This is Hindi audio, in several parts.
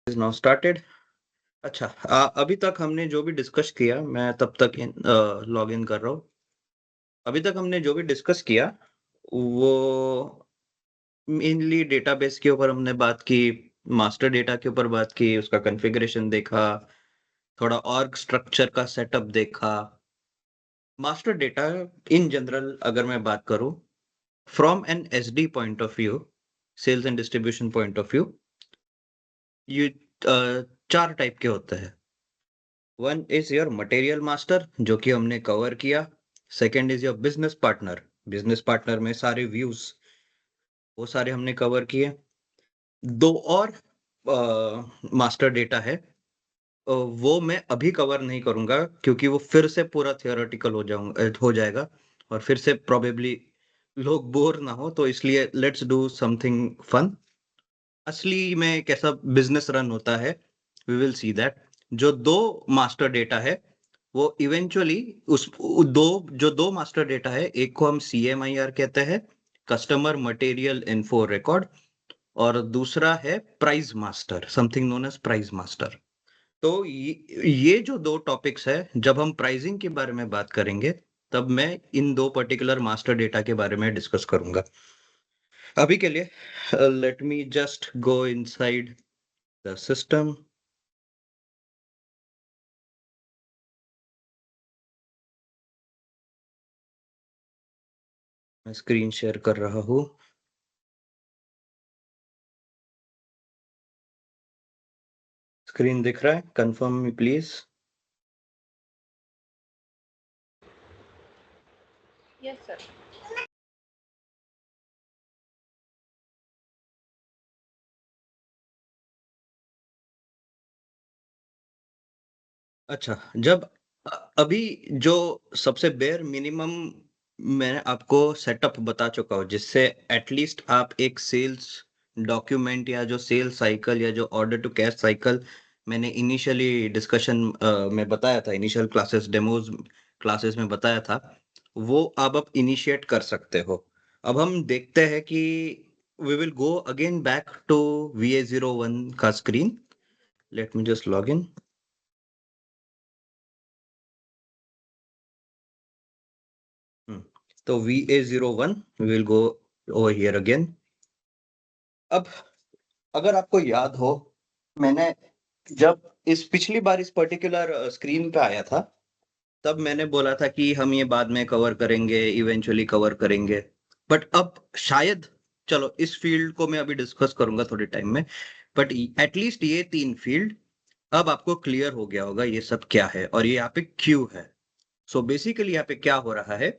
Is now started. अच्छा, अभी तक हमने जो भी डिस्कस किया, मैं तब तक लॉग इन कर रहा हूँ। अभी तक हमने जो भी डिस्कस किया वो मेनली डेटाबेस के ऊपर हमने बात की, मास्टर डेटा के ऊपर बात की, उसका कॉन्फ़िगरेशन देखा, थोड़ा ऑर्ग स्ट्रक्चर का सेटअप देखा। मास्टर डेटा इन जनरल अगर मैं बात करूँ, from an SD point of view, sales and distribution point of view, ये 4 टाइप के होते हैं। One is your material master, जो कि हमने कवर किया। Second is your business partner. Business partner में सारे व्यूज वो सारे हमने कवर किए। दो और मास्टर डेटा है, वो मैं अभी कवर नहीं करूंगा क्योंकि वो फिर से पूरा थियोरेटिकल हो जाएगा और फिर से प्रोबेबली लोग बोर ना हो, तो इसलिए लेट्स डू समथिंग फन। असली में कैसा बिजनेस रन होता है, वी विल सी दैट। जो दो मास्टर डेटा है वो इवेंचुअली उस दो जो दो मास्टर डेटा है, एक को हम CMIR कहते हैं, कस्टमर मटेरियल इन्फो रिकॉर्ड, और दूसरा है price master, something known as price master. तो ये जो दो टॉपिक्स है, जब हम प्राइसिंग के बारे में बात करेंगे तब मैं इन दो पर्टिकुलर मास्टर डेटा के बारे में डिस्कस करूंगा। अभी के लिए late me just go inside the system. मैं स्क्रीन शेयर कर रहा हूँ। स्क्रीन दिख रहा है? Confirm me please. Yes, sir. अच्छा, जब अभी जो सबसे बेयर मिनिमम मैं आपको सेटअप बता चुका हूँ, जिससे एटलीस्ट आप एक सेल्स डॉक्यूमेंट या जो सेल्स साइकिल या जो ऑर्डर टू कैश साइकिल मैंने इनिशियली डिस्कशन में बताया था, इनिशियल डेमोज क्लासेस में बताया था, वो अब इनिशिएट कर सकते हो। अब हम देखते हैं कि we will go again back to VA01 का स्क्रीन। Let me just log in. तो VA01, we will go over here again. अब अगर आपको याद हो, मैंने जब इस पिछली बार इस पर्टिकुलर स्क्रीन पे आया था, तब मैंने बोला था कि हम ये बाद में कवर करेंगे, इवेंचुअली कवर करेंगे। बट अब शायद, चलो इस फील्ड को मैं अभी डिस्कस करूंगा थोड़े टाइम में, बट एटलीस्ट ये 3 फील्ड अब आपको क्लियर हो गया होगा ये सब क्या है और ये यहाँ पे क्यों है। सो बेसिकली यहाँ पे क्या हो रहा है,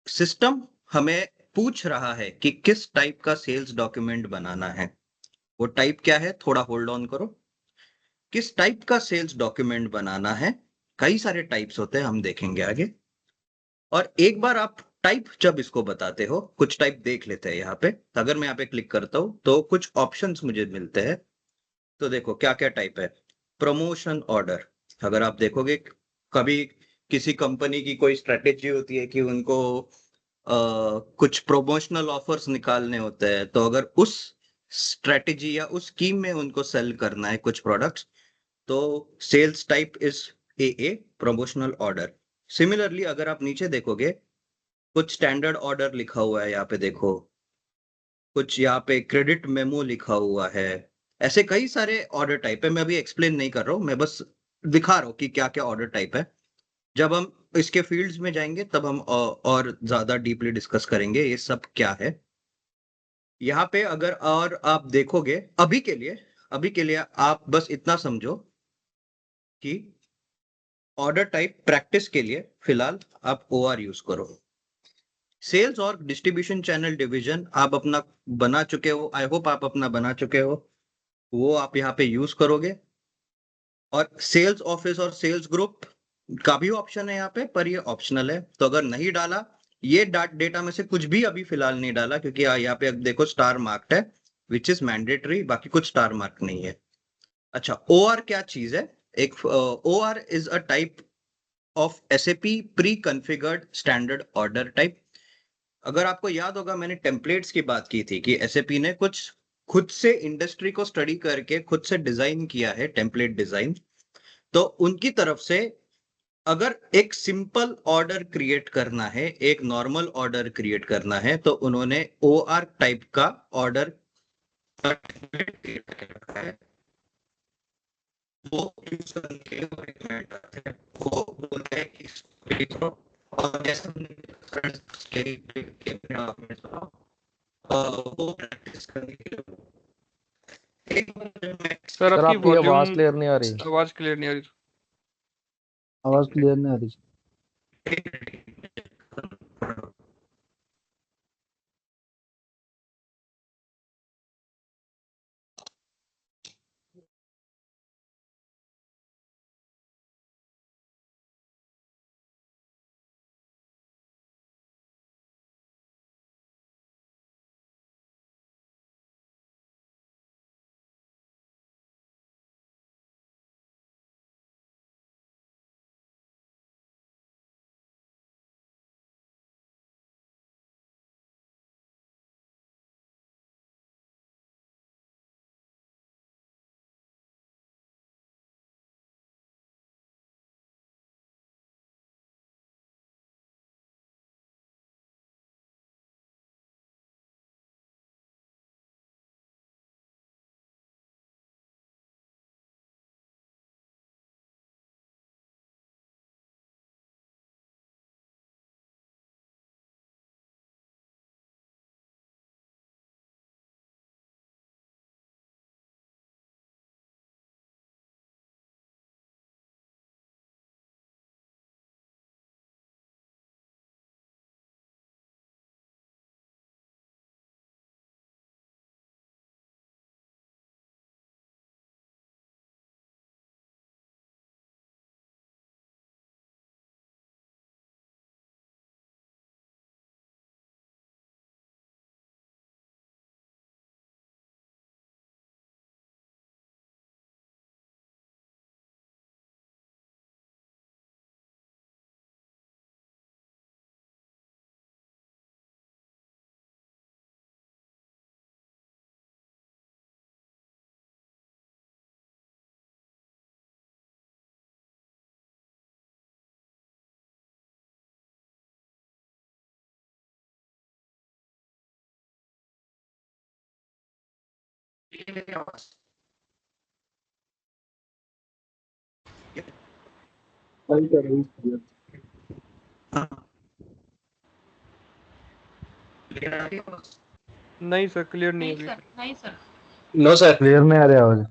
सिस्टम हमें पूछ रहा है कि किस टाइप का सेल्स डॉक्यूमेंट बनाना है। वो टाइप क्या है, थोड़ा होल्ड ऑन करो। किस टाइप का सेल्स डॉक्यूमेंट बनाना है, कई सारे टाइप्स होते हैं, हम देखेंगे आगे। और एक बार आप टाइप जब इसको बताते हो, कुछ टाइप देख लेते हैं यहाँ पे। अगर मैं यहाँ पे क्लिक करता हूं तो कुछ ऑप्शंस मुझे मिलते हैं। तो देखो क्या क्या टाइप है। प्रमोशन ऑर्डर, अगर आप देखोगे कभी किसी कंपनी की कोई स्ट्रेटेजी होती है कि उनको कुछ प्रमोशनल ऑफर्स निकालने होते हैं, तो अगर उस स्ट्रेटेजी या उस स्कीम में उनको सेल करना है कुछ प्रोडक्ट्स, तो sales type is a promotional order. Similarly अगर आप नीचे देखोगे, कुछ स्टैंडर्ड ऑर्डर लिखा हुआ है यहाँ पे देखो, कुछ यहाँ पे क्रेडिट मेमो लिखा हुआ है। ऐसे कई सारे ऑर्डर टाइप है, मैं अभी एक्सप्लेन नहीं कर रहा हूँ, मैं बस दिखा रहा हूँ कि क्या क्या ऑर्डर टाइप है। जब हम इसके फील्ड्स में जाएंगे तब हम और ज्यादा डीपली डिस्कस करेंगे ये सब क्या है। यहाँ पे अगर और आप देखोगे, अभी के लिए आप बस इतना समझो कि ऑर्डर टाइप प्रैक्टिस के लिए फिलहाल आप OR यूज करो। सेल्स और डिस्ट्रीब्यूशन चैनल डिवीजन आप अपना बना चुके हो, आई होप आप अपना बना चुके हो, वो आप यहाँ पे यूज करोगे। और सेल्स ऑफिस और सेल्स ग्रुप का भी ऑप्शन है यहाँ पे, पर ये ऑप्शनल है, तो अगर नहीं डाला, ये डेटा में से कुछ भी अभी फिलहाल नहीं डाला, क्योंकि यहाँ पे अब देखो स्टार मार्क्ड है, विच इज मैंडेटरी, बाकी कुछ स्टार मार्क नहीं है। अच्छा, OR क्या चीज है? एक OR is a type of SAP pre configured standard order type. अगर आपको याद होगा, मैंने टेम्पलेट्स की बात की थी कि SAP ने कुछ खुद से इंडस्ट्री को स्टडी करके खुद से डिजाइन किया है टेम्पलेट डिजाइन। तो उनकी तरफ से अगर एक सिंपल ऑर्डर क्रिएट करना है, एक नॉर्मल ऑर्डर क्रिएट करना है, तो उन्होंने OR टाइप का ऑर्डर क्रिएट कर रखा है। वो यूज करने के लिए वो रिकमेंड करते हैं, वो बोलते हैं कि इसको ये करो। और जैसे हमने फ्रेंड्स के डॉक्यूमेंट्स बनाओ, वो प्रैक्टिस करने के लिए एक बार जब मैं सर सर आपकी आपकी वॉल्यूम आवाज क्लियर नहीं आ रही। आवाज क्लियर नहीं आ रही। आवाज क्लियर नहीं आ रही। नहीं सर क्लियर नहीं आ रही। नो सर, क्लियर नहीं आ रही आवाज।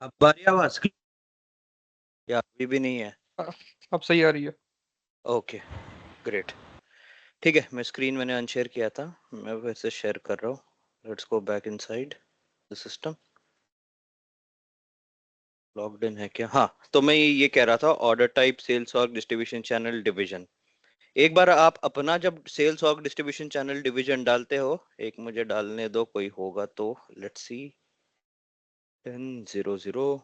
अब बारी आवाज या अभी भी नहीं है? अब सही आ रही है। Okay, great. ठीक है, मैं स्क्रीन मैंने अनशेयर किया था, मैं वैसे शेयर कर रहा हूँ। Let's go back inside the system. Logged in है क्या? हाँ, तो मैं ये कह रहा था, ऑर्डर टाइप, सेल्स और डिस्ट्रीब्यूशन चैनल डिवीजन। एक बार आप अपना जब सेल्स और डिस्ट्रीब्यूशन चैनल डिवीजन डालते हो, एक मुझे डालने दो, कोई होगा तो। Let's see 1000।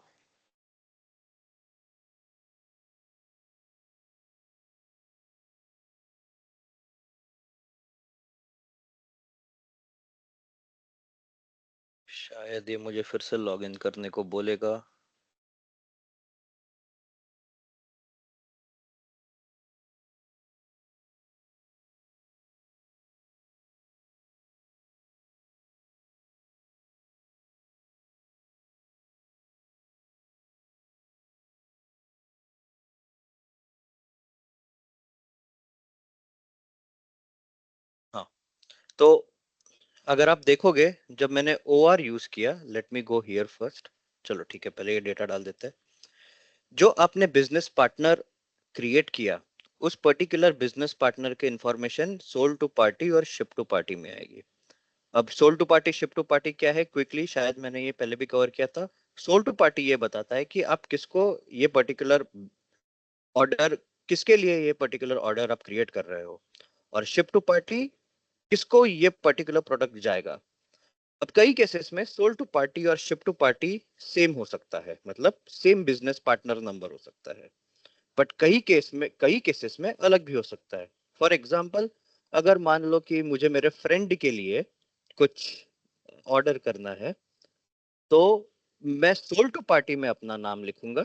शायद ये मुझे फिर से लॉगिन करने को बोलेगा। तो अगर आप देखोगे जब मैंने OR यूज किया, late me go here first, चलो ठीक है पहले ये डेटा डाल देते हैं। जो आपने बिजनेस पार्टनर क्रिएट किया, उस पर्टिकुलर बिजनेस पार्टनर के इंफॉर्मेशन सोल्ड टू पार्टी और शिप टू पार्टी में आएगी। अब sold to party ship to party क्या है, क्विकली शायद मैंने ये पहले भी कवर किया था। सोल्ड टू पार्टी ये बताता है कि आप किसको ये पर्टिकुलर ऑर्डर, किसके लिए ये पर्टिकुलर ऑर्डर आप क्रिएट कर रहे हो, और शिप टू पार्टी किसको ये पर्टिकुलर प्रोडक्ट जाएगा। अब कई केसेस में सोल्ड टू पार्टी और शिप टू पार्टी सेम हो सकता है, मतलब सेम बिजनेस पार्टनर नंबर हो सकता है, बट कई केसेस में अलग भी हो सकता है। फॉर एग्जाम्पल, अगर मान लो कि मुझे मेरे फ्रेंड के लिए कुछ ऑर्डर करना है, तो मैं सोल्ड टू पार्टी में अपना नाम लिखूंगा,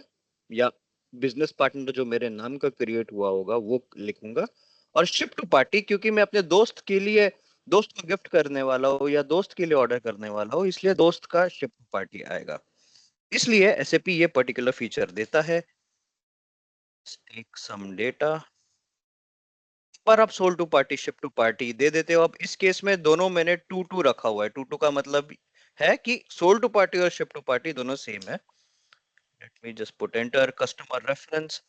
या बिजनेस पार्टनर जो मेरे नाम का क्रिएट हुआ होगा वो लिखूंगा, और शिप टू पार्टी क्योंकि मैं अपने दोस्त के लिए, दोस्त को गिफ्ट करने वाला हूँ या दोस्त के लिए ऑर्डर करने वाला हूँ, इसलिए दोस्त का शिप टू पार्टी आएगा। इसलिए एसएपी ये पर्टिकुलर फीचर देता है। टेक सम डेटा, पर आप sold to party ship to party दे देते हो। अब इस केस में दोनों मैंने टू टू रखा हुआ है, टू टू का मतलब है कि सोल्ड टू पार्टी और शिप टू पार्टी दोनों सेम है। Late me just put enter customer reference.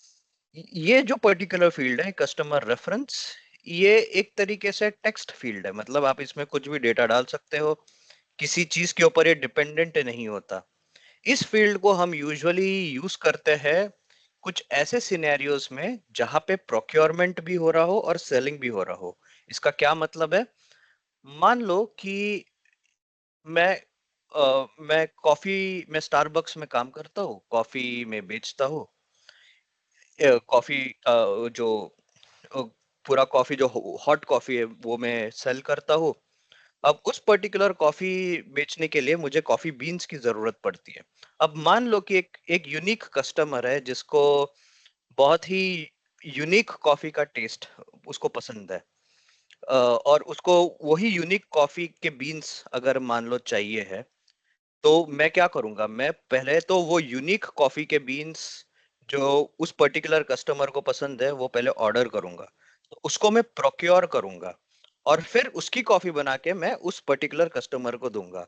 ये जो पर्टिकुलर फील्ड है कस्टमर रेफरेंस, ये एक तरीके से टेक्स्ट फील्ड है, मतलब आप इसमें कुछ भी डेटा डाल सकते हो, किसी चीज के ऊपर ये डिपेंडेंट नहीं होता। इस फील्ड को हम यूजुअली यूज करते हैं कुछ ऐसे सिनेरियोज में जहां पे प्रोक्योरमेंट भी हो रहा हो और सेलिंग भी हो रहा हो। इसका क्या मतलब है, मान लो कि मैं मैं कॉफी मैं स्टारबक्स में काम करता हूँ, कॉफी में बेचता हूँ। कॉफी जो अ, पूरा कॉफी जो हॉट कॉफी है वो मैं सेल करता हूँ। अब उस पर्टिकुलर कॉफी बेचने के लिए मुझे कॉफी बीन्स की जरूरत पड़ती है। अब मान लो कि एक एक यूनिक कस्टमर है जिसको बहुत ही यूनिक कॉफी का टेस्ट उसको पसंद है, और उसको वही यूनिक कॉफी के बीन्स अगर मान लो चाहिए है, तो मैं क्या करूंगा, मैं पहले तो वो यूनिक कॉफी के बीन्स जो उस पर्टिकुलर कस्टमर को पसंद है वो पहले ऑर्डर करूंगा, तो उसको मैं प्रोक्योर करूंगा, और फिर उसकी कॉफी बना के मैं उस पर्टिकुलर कस्टमर को दूंगा।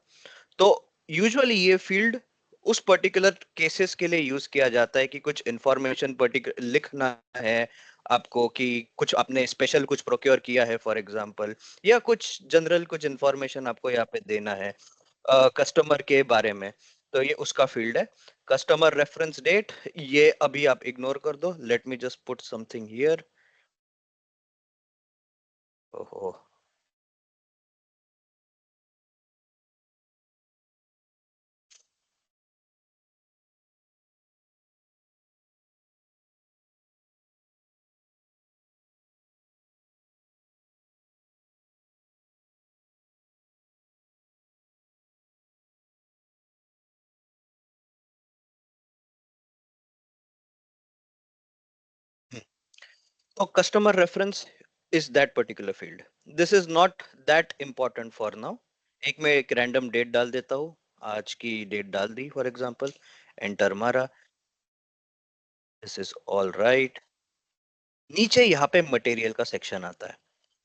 तो यूजुअली ये फील्ड उस पर्टिकुलर केसेस के लिए यूज किया जाता है कि कुछ इंफॉर्मेशन पर्टिकुलर लिखना है आपको, कि कुछ आपने स्पेशल कुछ प्रोक्योर किया है फॉर एग्जांपल, या कुछ जनरल कुछ इंफॉर्मेशन आपको यहाँ पे देना है कस्टमर के बारे में। तो ये उसका फील्ड है। कस्टमर रेफरेंस डेट, ये अभी आप इग्नोर कर दो, late me just put something here. ओहो, तो customer reference is that particular field. This is not that important for now. एक मैं एक रैंडम डेट डाल देता हूँ, आज की डेट डाल दी फॉर एग्जांपल, एंटर मारा, दिस इज ऑल राइट। नीचे यहाँ पे मटेरियल का सेक्शन आता है।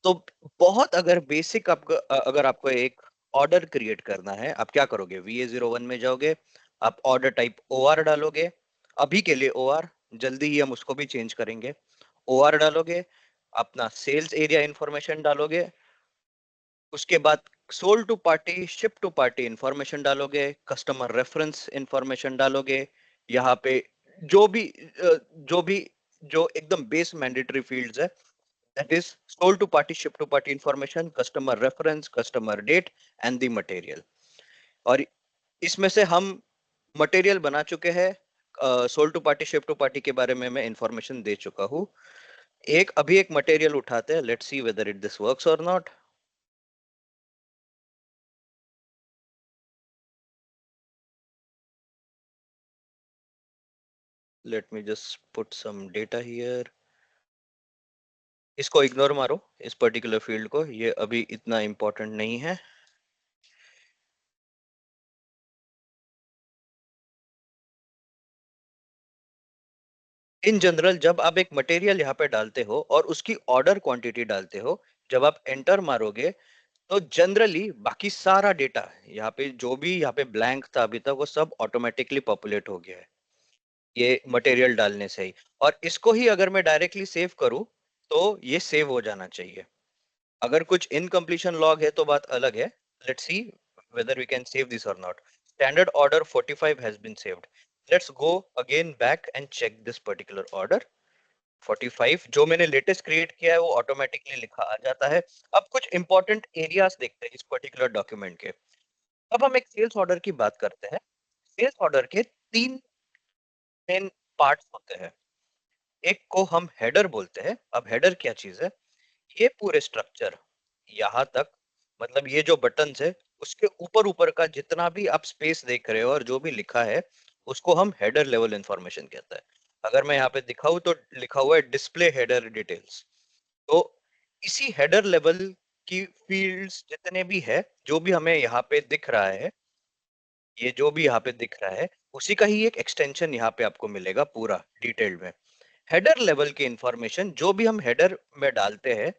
तो बहुत अगर बेसिक आपको अगर आपको एक ऑर्डर क्रिएट करना है, आप क्या करोगे, VA01 में जाओगे, आप ऑर्डर टाइप OR डालोगे। अभी के लिए OR, जल्दी ही हम उसको भी चेंज करेंगे। OR डालोगे, अपना सेल्स एरिया इंफॉर्मेशन डालोगे, उसके बाद sold to party ship to party information डालोगे, कस्टमर रेफरेंस इंफॉर्मेशन डालोगे। यहाँ पे जो भी जो भी जो एकदम बेस मैंडेटरी फील्ड्स है, that is sold to party ship to party information, customer reference, customer date and the material। और इसमें से हम मटेरियल बना चुके हैं, sold to party ship to party के बारे में मैं इंफॉर्मेशन दे चुका हूँ। एक अभी एक मटेरियल उठाते हैं, let's see whether it this works or not. Let me just put some data here. इसको इग्नोर मारो, इस पर्टिकुलर फील्ड को, ये अभी इतना इंपॉर्टेंट नहीं है। इन जनरल जब आप एक मटेरियल यहाँ पे डालते हो और उसकी ऑर्डर क्वांटिटी डालते हो, जब आप एंटर मारोगे तो जनरली बाकी सारा डेटा यहाँ पे जो भी यहाँ पे ब्लैंक था अभी तक वो सब ऑटोमेटिकली पॉपुलेट हो गया है ये मटेरियल डालने से ही। और इसको ही अगर मैं डायरेक्टली सेव करूं तो ये सेव हो जाना चाहिए। अगर कुछ इनकम्प्लीशन लॉग है तो बात अलग है। Let's see whether we can save this or not. Standard order 45 has been saved. Let's go again back and check this particular order 45 जो मैंने लेटेस्ट क्रिएट किया है वो ऑटोमेटिकली लिखा आ जाता है। अब कुछ इंपॉर्टेंट एरियाज देखते हैं इस पर्टिकुलर डॉक्यूमेंट के। अब हम एक सेल्स ऑर्डर की बात करते हैं। सेल्स ऑर्डर के 3 मेन पार्ट्स होते हैं। एक को हम हेडर बोलते हैं। अब हेडर क्या चीज है? ये पूरे स्ट्रक्चर यहाँ तक मतलब ये जो बटन्स है उसके ऊपर ऊपर का जितना भी आप स्पेस देख रहे हो और जो भी लिखा है उसको हम हेडर लेवल इंफॉर्मेशन कहते हैं। अगर मैं यहाँ पे दिखाऊं तो लिखा हुआ है डिस्प्ले हेडर डिटेल्स। तो इसी हेडर लेवल की फील्ड्स जितने भी है जो भी हमें यहाँ पे दिख रहा है ये जो भी यहाँ पे दिख रहा है उसी का ही एक एक्सटेंशन यहाँ पे आपको मिलेगा पूरा डिटेल्ड में। हेडर लेवल की इंफॉर्मेशन जो भी हम हेडर में डालते हैं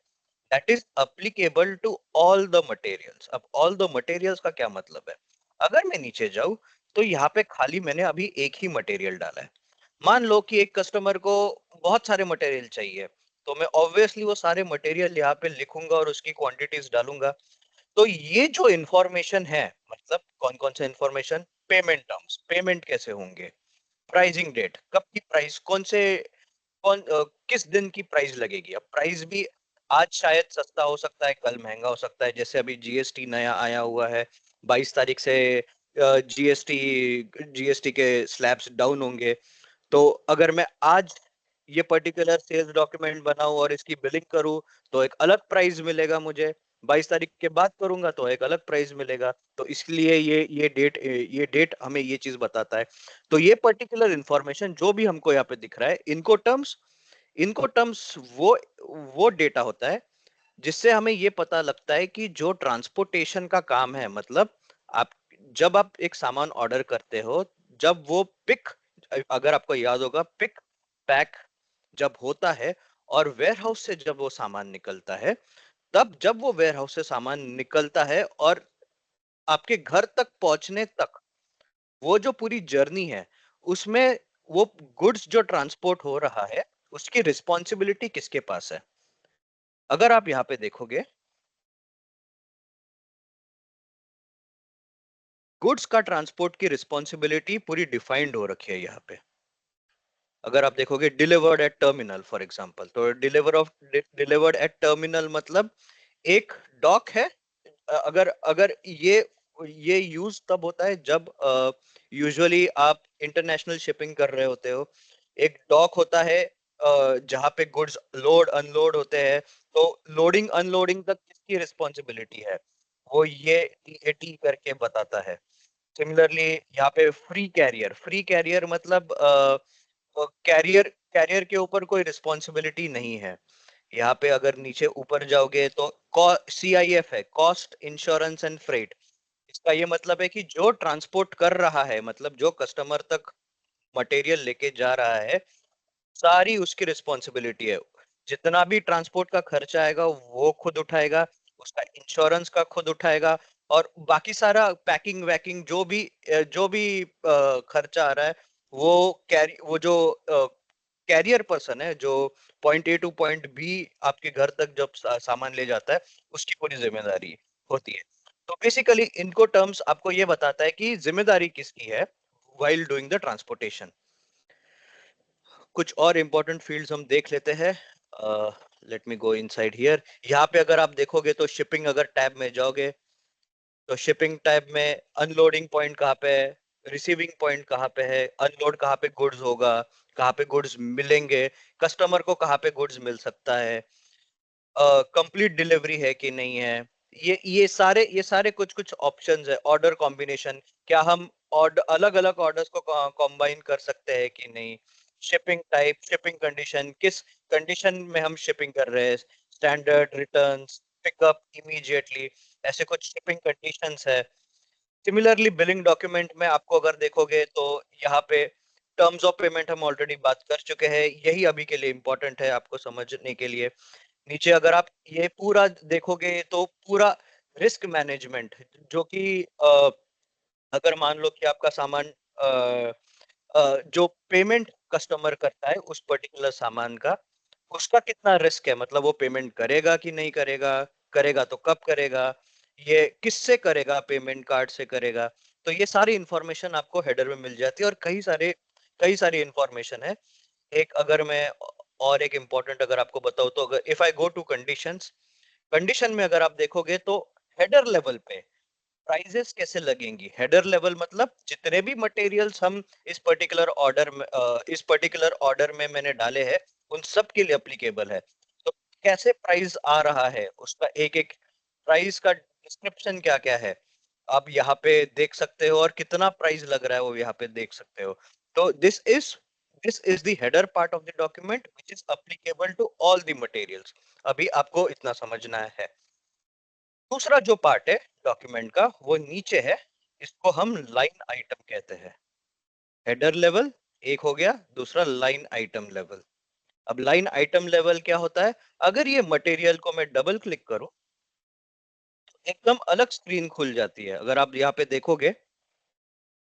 that is applicable to all the materials. अब ऑल द मटेरियल्स का क्या मतलब है? अगर मैं नीचे जाऊं तो यहाँ पे खाली मैंने अभी एक ही मटेरियल डाला है। मान लो कि एक कस्टमर को बहुत सारे मटेरियल चाहिए तो मैं ऑब्वियसली वो सारे मटेरियल यहाँ पे लिखूंगा और उसकी क्वांटिटीज डालूंगा। तो ये जो इंफॉर्मेशन है मतलब कौन कौन से इंफॉर्मेशन? पेमेंट टर्म्स, पेमेंट कैसे होंगे, प्राइसिंग डेट, कब की प्राइस, किस दिन की प्राइस लगेगी। अब प्राइस भी आज शायद सस्ता हो सकता है कल महंगा हो सकता है। जैसे अभी जीएसटी नया आया हुआ है 22 तारीख से जीएसटी जीएसटी के स्लैब्स डाउन होंगे। तो अगर मैं आज ये पर्टिकुलर सेल्स डॉक्यूमेंट बनाऊं और इसकी बिलिंग करूं तो एक अलग प्राइस मिलेगा मुझे। 22 तारीख के बाद करूंगा तो एक अलग प्राइस मिलेगा। तो इसलिए ये डेट हमें ये चीज बताता है। तो ये पर्टिकुलर इंफॉर्मेशन जो भी हमको यहाँ पे दिख रहा है इनको टर्म्स वो डेटा होता है जिससे हमें ये पता लगता है कि जो ट्रांसपोर्टेशन का काम है मतलब आप जब आप एक सामान ऑर्डर करते हो जब वो पिक अगर आपको याद होगा पिक पैक जब होता है और वेयर हाउस से जब वो सामान निकलता है तब जब वो वेयर हाउस से सामान निकलता है और आपके घर तक पहुंचने तक वो जो पूरी जर्नी है उसमें वो गुड्स जो ट्रांसपोर्ट हो रहा है उसकी रिस्पॉन्सिबिलिटी किसके पास है? अगर आप यहाँ पे देखोगे गुड्स का ट्रांसपोर्ट की रिस्पॉन्सिबिलिटी पूरी डिफाइंड हो रखी है यहाँ पे। अगर आप देखोगे delivered eight terminal for example तो डिलीवर्ड एट टर्मिनल मतलब एक डॉक है। अगर अगर ये यूज तब होता है जब यूजुअली आप इंटरनेशनल शिपिंग कर रहे होते हो। एक डॉक होता है जहाँ पे गुड्स लोड अनलोड होते हैं। तो लोडिंग अनलोडिंग तक किसकी रिस्पॉन्सिबिलिटी है वो ये टीएटी करके बताता है। सिमिलरली यहाँ पे फ्री कैरियर मतलब कैरियर कैरियर के ऊपर कोई रिस्पॉन्सिबिलिटी नहीं है। यहाँ पे अगर नीचे ऊपर जाओगे तो CIF है, कॉस्ट इंश्योरेंस एंड फ्रेट। इसका ये मतलब है कि जो ट्रांसपोर्ट कर रहा है मतलब जो कस्टमर तक मटेरियल लेके जा रहा है सारी उसकी रिस्पॉन्सिबिलिटी है। जितना भी ट्रांसपोर्ट का खर्चा आएगा वो खुद उठाएगा, उसका इंश्योरेंस का खुद उठाएगा और बाकी सारा पैकिंग वैकिंग जो भी खर्चा आ रहा है वो जो कैरियर पर्सन है जो point A to point B आपके घर तक जब सामान ले जाता है उसकी पूरी जिम्मेदारी होती है। तो बेसिकली इनको टर्म्स आपको ये बताता है कि जिम्मेदारी किसकी है व्हाइल डूइंग द ट्रांसपोर्टेशन। कुछ और इंपॉर्टेंट फील्ड्स हम देख लेते हैं। Late me go inside here. यहाँ पे अगर आप देखोगे तो शिपिंग अगर टैब में जाओगे तो शिपिंग टैब में अनलोडिंग पॉइंट कहाँ पे है, रिसीविंग पॉइंट कहाँ पे है, अनलोड कहाँ पे गुड्स होगा, कहाँ पे गुड्स मिलेंगे, कस्टमर को कहाँ पे गुड्स मिल सकता है, कंप्लीट डिलीवरी है कि नहीं है। ये सारे कुछ कुछ ऑप्शंस है। ऑर्डर कॉम्बिनेशन क्या हम ऑर्डर अलग अलग ऑर्डर्स को कॉम्बाइन कर सकते हैं कि नहीं। शिपिंग टाइप, शिपिंग कंडीशन, किस कंडीशन में हम शिपिंग कर रहे हैं, स्टैंडर्ड, रिटर्न्स, पिकअप इमीडिएटली, ऐसे कुछ शिपिंग कंडीशंस है। सिमिलरली बिलिंग डॉक्यूमेंट में आपको अगर देखोगे तो यहाँ पे टर्म्स ऑफ पेमेंट हम ऑलरेडी बात कर चुके हैं। यही अभी के लिए इम्पोर्टेंट है आपको समझने के लिए। नीचे अगर आप ये पूरा देखोगे तो पूरा रिस्क मैनेजमेंट, जो कि अगर मान लो कि आपका सामान जो पेमेंट कस्टमर करता है उस पर्टिकुलर सामान का, उसका कितना रिस्क है, मतलब वो पेमेंट करेगा कि नहीं करेगा, करेगा तो कब करेगा, ये किससे करेगा, पेमेंट कार्ड से करेगा। तो ये सारी इंफॉर्मेशन आपको हेडर में मिल जाती है और कई सारी इंफॉर्मेशन है। एक अगर मैं और एक इम्पोर्टेंट अगर आपको बताऊं तो अगर if I go to conditions, condition में अगर आप देखोगे तो हेडर लेवल पे प्राइजेस कैसे लगेंगी। हेडर लेवल मतलब जितने भी मटेरियल्स हम इस पर्टिकुलर ऑर्डर में मैंने डाले हैं उन सब के लिए एप्लीकेबल है। तो कैसे प्राइस आ रहा है, उसका एक एक प्राइस का डिस्क्रिप्शन क्या क्या है आप यहाँ पे देख सकते हो और कितना प्राइस लग रहा है वो यहाँ पे देख सकते हो। तो this is the header part of the document which is applicable to all the materials. अभी आपको इतना समझना है। दूसरा जो पार्ट है डॉक्यूमेंट का वो नीचे है, इसको हम लाइन आइटम कहते हैं। हेडर लेवल एक हो गया, दूसरा लाइन आइटम लेवल। अब लाइन आइटम लेवल क्या होता है, अगर ये मटेरियल को मैं डबल क्लिक करूं एकदम अलग स्क्रीन खुल जाती है। अगर आप यहाँ पे देखोगे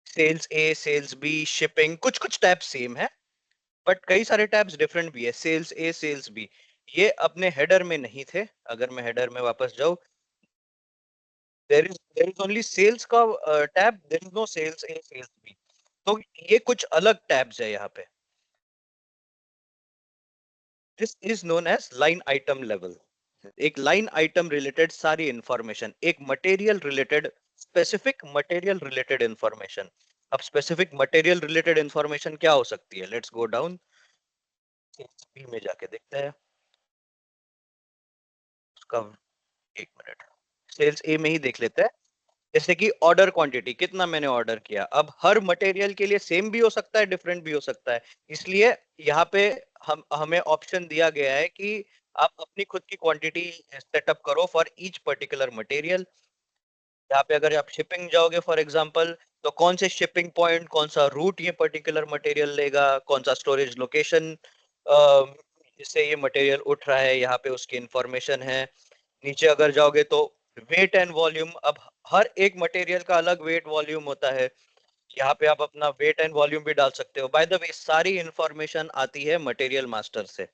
सेल्स ए, सेल्स बी, शिपिंग, कुछ कुछ टैब सेम है बट कई सारे टैब्स डिफरेंट भी है। सेल्स ए, सेल्स बी ये अपने हेडर में नहीं थे। अगर मैं हेडर में वापस जाऊं, there is only sales का tab, there is no sales A, sales B। तो ये कुछ अलग टैब्स है यहाँ पे। This is known as line item level. एक लाइन आइटम रिलेटेड सारी इंफॉर्मेशन, एक material related, specific material related information. अब स्पेसिफिक मटेरियल रिलेटेड इंफॉर्मेशन क्या हो सकती है, let's go down, sales B में जाके देखते हैं उसका। एक मिनट, सेल्स ए में ही देख लेते हैं। जैसे कि ऑर्डर क्वांटिटी कितना मैंने ऑर्डर किया। अब हर मटेरियल के लिए सेम भी हो सकता है, डिफरेंट भी हो सकता है, इसलिए यहाँ पे हमें ऑप्शन दिया गया है कि आप अपनी खुद की क्वांटिटी सेटअप करो फॉर ईच पर्टिकुलर मटेरियल। यहाँ पे अगर आप शिपिंग जाओगे फॉर एग्जांपल, तो कौन से शिपिंग पॉइंट, कौन सा रूट ये पर्टिकुलर मटेरियल लेगा, कौन सा स्टोरेज लोकेशन जिससे ये मटेरियल उठ रहा है, यहाँ पे उसकी इंफॉर्मेशन है। नीचे अगर जाओगे तो वेट एंड वॉल्यूम, अब हर एक मटेरियल का अलग वेट वॉल्यूम होता है, यहाँ पे आप अपना वेट एंड वॉल्यूम भी डाल सकते हो। बाय द वे सारी इंफॉर्मेशन आती है मटेरियल मास्टर से।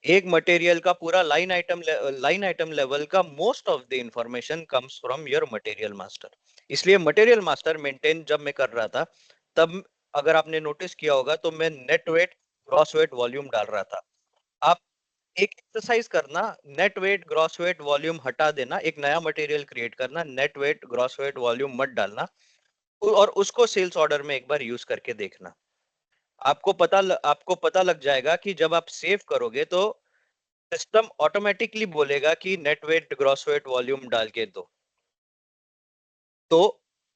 एक मटेरियल का पूरा लाइन आइटम लेवल का most of the information comes from your material master. इसलिए मटेरियल मास्टर मेंटेन जब मैं कर रहा था तब अगर आपने नोटिस किया होगा तो मैं net weight, gross weight, volume डाल रहा था। आप एक एक्सरसाइज करना, net weight, gross weight, volume हटा देना, एक नया मटेरियल क्रिएट करना, net weight, gross weight, volume मत डालना और उसको सेल्स ऑर्डर में एक बार यूज करके देखना। आपको पता लग जाएगा कि जब आप सेव करोगे तो सिस्टम ऑटोमेटिकली बोलेगा कि net weight, gross weight, volume डाल के दो। तो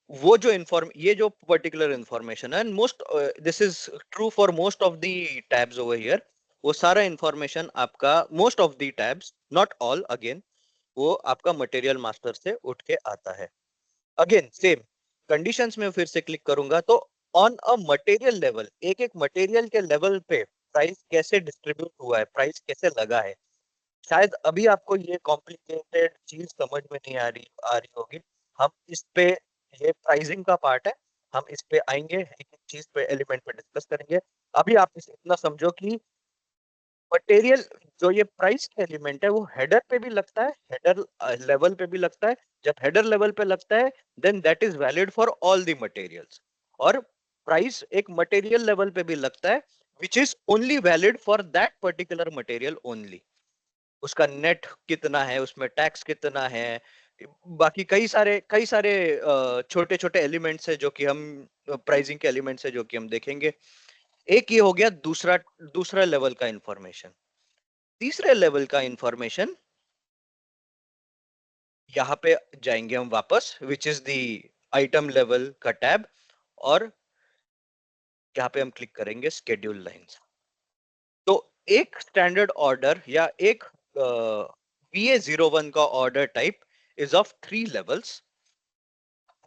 वो जो ये जो पर्टिकुलर इंफॉर्मेशन है, most this is true for most of the tabs over here, वो सारा इंफॉर्मेशन आपका most of the tabs, not all again, वो आपका मटेरियल मास्टर से उठ के आता है। अगेन सेम कंडीशंस में फिर से क्लिक करूंगा तो ऑन अ मटेरियल लेवल, एक एक मटेरियल के लेवल पे प्राइस कैसे डिस्ट्रीब्यूट हुआ है, प्राइस कैसे लगा है। शायद अभी आपको ये कॉम्प्लिकेटेड चीज समझ में नहीं आ रही होगी। हम इस पे, ये प्राइसिंग का पार्ट है, हम इस पे आएंगे, एक एक चीज पे, एलिमेंट पे डिस्कस करेंगे। अभी आप इतना समझो कि मटेरियल, जो ये प्राइस का एलिमेंट है वो हेडर पे भी लगता है, हेडर लेवल पे भी लगता है। जब हेडर लेवल पे लगता है then that is valid for all the materials. और प्राइस एक मटेरियल लेवल पे भी लगता है which is only valid for that particular material only. उसका नेट कितना है, उसमें टैक्स कितना है, बाकी कई सारे छोटे छोटे एलिमेंट्स है जो कि हम प्राइसिंग के एलिमेंट्स है जो कि हम देखेंगे। एक ये हो गया दूसरा दूसरा लेवल का इंफॉर्मेशन। तीसरे लेवल का इंफॉर्मेशन, यहाँ पे जाएंगे हम वापस, which is the item level का टैब, और यहाँ पे हम क्लिक करेंगे स्केड्यूल लाइंस। तो एक स्टैंडर्ड ऑर्डर या एक VA01 का order type is of 3 levels: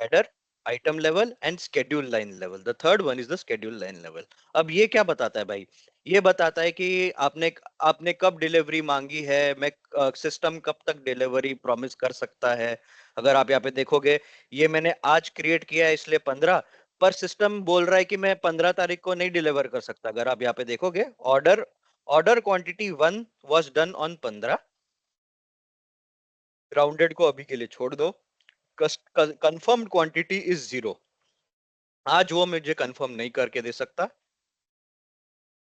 header, item level and schedule line level. The third one is the schedule line level. अब ये क्या बताता है भाई? ये बताता है कि आपने आपने कब डिलीवरी मांगी है, मैं सिस्टम कब तक डिलीवरी प्रॉमिस कर सकता है। अगर आप यहाँ पे देखोगे, ये मैंने आज क्रिएट किया है इसलिए 15, पर सिस्टम बोल रहा है कि मैं 15 तारीख को नहीं डिलीवर कर सकता। अगर आप यहाँ पे देखोगे, order order quantity 1 was done on 15, rounded को अभी के लिए छोड़ दो, कंफर्म्ड क्वांटिटी इज 0। आज वो मुझे कंफर्म नहीं करके दे सकता,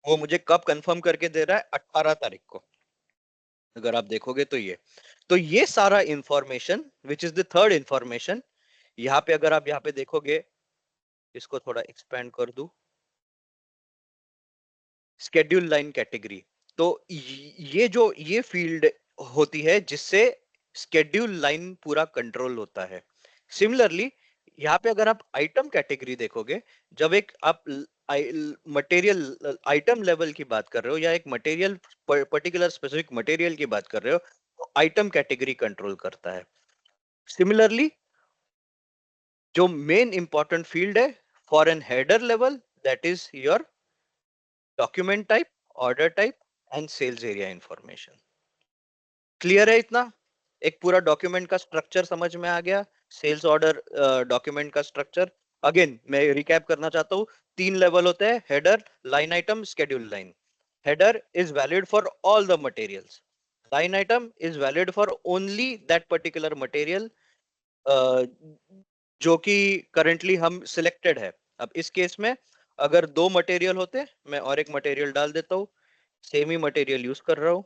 वो मुझे कब कंफर्म करके दे रहा है? 18 तारीख को। अगर आप देखोगे तो ये सारा information which is the third information, यहाँ पे अगर आप यहाँ पे देखोगे, इसको थोड़ा एक्सपेंड कर दूं, स्केड्यूल लाइन कैटेगरी। तो ये फील्ड होती है जिससे स्केड्यूल लाइन पूरा कंट्रोल होता है। सिमिलरली यहाँ पे अगर आप आइटम कैटेगरी देखोगे, जब एक आप मटेरियल आइटम लेवल की बात कर रहे हो या एक मटेरियल पर्टिकुलर स्पेसिफिक मटेरियल की बात कर रहे हो, तो आइटम कैटेगरी कंट्रोल करता है। सिमिलरली जो मेन इंपॉर्टेंट फील्ड है for an header level, that is your document type, order type and sales area information. Clear है इतना? एक पूरा डॉक्यूमेंट का स्ट्रक्चर समझ में आ गया, सेल्स ऑर्डर डॉक्यूमेंट का स्ट्रक्चर। अगेन मैं रिकैप करना चाहता हूँ, 3 लेवल होते हैं, header, line item, schedule line. Header is valid for all the materials, line item is valid for only that particular material जो कि करंटली हम सिलेक्टेड है। अब इस केस में अगर 2 मटेरियल होते, मैं और एक मटेरियल डाल देता हूँ, सेम ही मटेरियल यूज कर रहा हूँ,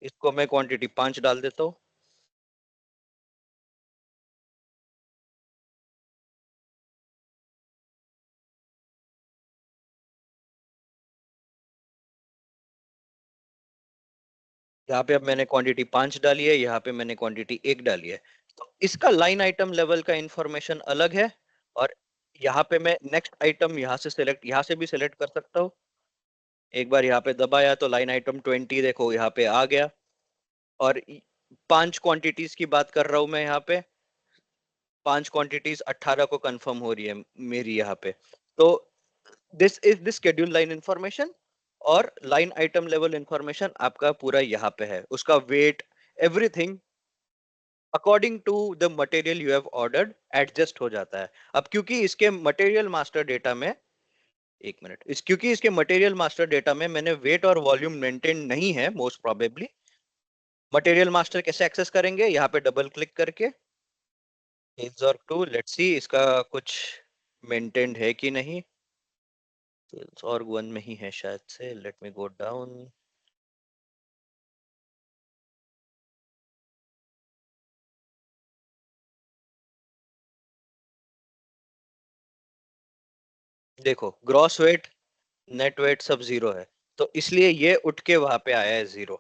इसको मैं क्वांटिटी 5 डाल देता हूँ। यहाँ पे अब मैंने क्वांटिटी 5 डाली है, यहाँ पे मैंने क्वांटिटी 1 डाली है। तो इसका लाइन आइटम लेवल का इंफॉर्मेशन अलग है, और यहाँ पे मैं नेक्स्ट आइटम यहाँ से सिलेक्ट, यहाँ से भी सिलेक्ट कर सकता हूँ। एक बार यहाँ पे दबाया तो लाइन आइटम 20 देखो यहाँ पे आ गया, और 5 क्वांटिटीज की बात कर रहा हूँ मैं यहाँ पे, 5 क्वांटिटीज 18 को कंफर्म हो रही है मेरी यहाँ पे। तो this is the schedule line information, और लाइन आइटम लेवल इंफॉर्मेशन आपका पूरा यहाँ पे है, उसका weight, everything according to the material you have ordered adjust हो जाता है। अब क्योंकि इसके मटेरियल मास्टर डेटा में, एक मिनट, क्योंकि इसके मटेरियल मास्टर डेटा में मैंने वेट और वॉल्यूम मेंटेन नहीं है, मोस्ट प्रोबेबली मटेरियल मास्टर कैसे एक्सेस करेंगे? यहाँ पे डबल क्लिक करके सेल्स ऑर्ग 2, लेट्स सी इसका कुछ मेंटेन्ड है कि नहीं। सेल्स ऑर्ग 1 में ही है शायद से, लेट मी गो डाउन। देखो ग्रॉस वेट, नेट वेट सब 0 है, तो इसलिए ये उठ के वहां पे आया है 0।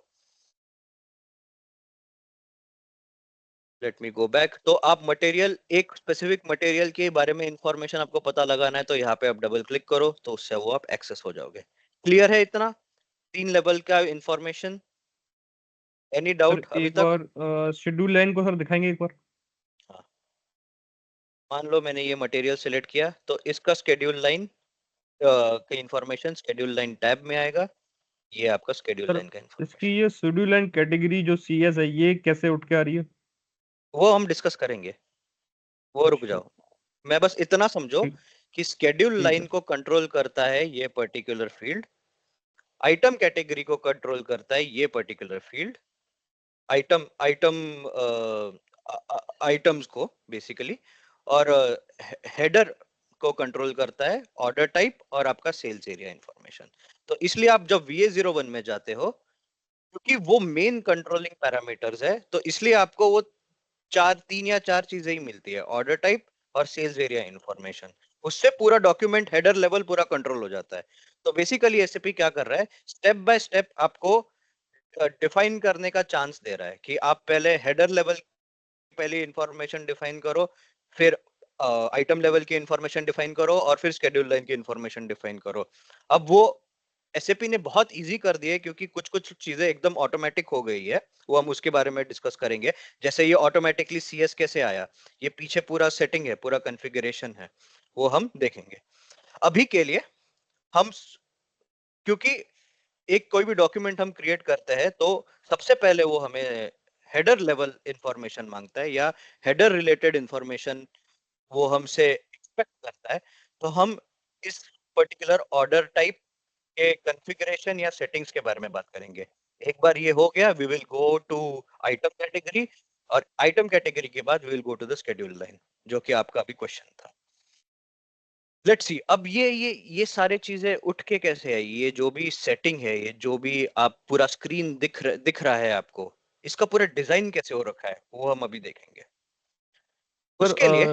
Late me go back. तो आप मटेरियल, एक स्पेसिफिक मटेरियल के बारे में इंफॉर्मेशन आपको पता लगाना है, तो यहाँ पे आप डबल क्लिक करो तो उससे वो आप एक्सेस हो जाओगे। क्लियर है इतना? 3 लेवल का इंफॉर्मेशन। एनी सर डाउट अभी एक तक? बार शेड्यूल लाइन को सर दिखाएंगे एक बार। हाँ, मान लो मैंने ये मटेरियल सिलेक्ट किया, तो इसका स्केड्यूल लाइन का इंफॉर्मेशन स्केड्यूल लाइन टैब में आएगा। ये आपका स्केड्यूल सर लाइन का इसकी इंफॉर्मेशन, ये शेड्यूल लाइन कैटेगरी जो CS है, ये कैसे उठ के आ रही है? वो हम डिस्कस करेंगे, वो रुक अच्छा, जाओ। मैं बस इतना समझो ठीक कि स्केड्यूल ठीक लाइन है। को कंट्रोल करता है ये पर्टिकुलर फील्ड, आइटम कैटेगरी को कंट्रोल करता है ये particular field, item item items को बेसिकली, और हेडर को कंट्रोल करता है ऑर्डर टाइप और आपका सेल्स एरिया इंफॉर्मेशन। तो इसलिए आप जब VA01 में जाते हो, क्योंकि वो मेन कंट्रोलिंग पैरामीटर्स है, तो इसलिए आपको वो 3 या 4 चीजें ही मिलती है, ऑर्डर टाइप और सेल्स एरिया इंफॉर्मेशन। उससे पूरा डॉक्यूमेंट हेडर लेवल पूरा कंट्रोल हो जाता है। तो बेसिकली एसएपी क्या कर रहा है, स्टेप बाय स्टेप आपको डिफाइन करने का चांस दे रहा है कि आप पहले हेडर लेवल पहले इंफॉर्मेशन डिफाइन करो, फिर आइटम लेवल की इंफॉर्मेशन डिफाइन करो, और फिर शेड्यूल लाइन की इंफॉर्मेशन डिफाइन करो। अब वो एसएपी ने बहुत इजी कर दिया है, क्योंकि कुछ कुछ चीजें एकदम ऑटोमेटिक हो गई है, वो हम उसके बारे में डिस्कस करेंगे। जैसे ये ऑटोमेटिकली सीएस कैसे आया, ये पीछे पूरा सेटिंग है, पूरा कॉन्फ़िगरेशन है, वो हम देखेंगे। अभी के लिए हम क्योंकि एक कोई भी डॉक्यूमेंट हम क्रिएट करते हैं तो सबसे पहले वो हमें हेडर लेवल इंफॉर्मेशन मांगता है, या हेडर रिलेटेड इंफॉर्मेशन वो हमसे एक्सपेक्ट करता है। तो हम इस पर्टिकुलर ऑर्डर टाइप के कॉन्फ़िगरेशन या सेटिंग्स के बारे में बात करेंगे। एक बार ये हो गया, we will go to item category, और आइटम कैटेगरी के बाद we will go to the schedule line, जो कि आपका अभी क्वेश्चन था। लेट्स सी, अब ये सारे चीजें उठ के कैसे आई, ये जो भी सेटिंग है, ये जो भी आप पूरा स्क्रीन दिख रहा है आपको, इसका पूरा डिजाइन कैसे हो रखा है, वो हम अभी देखेंगे। सर उसके लिए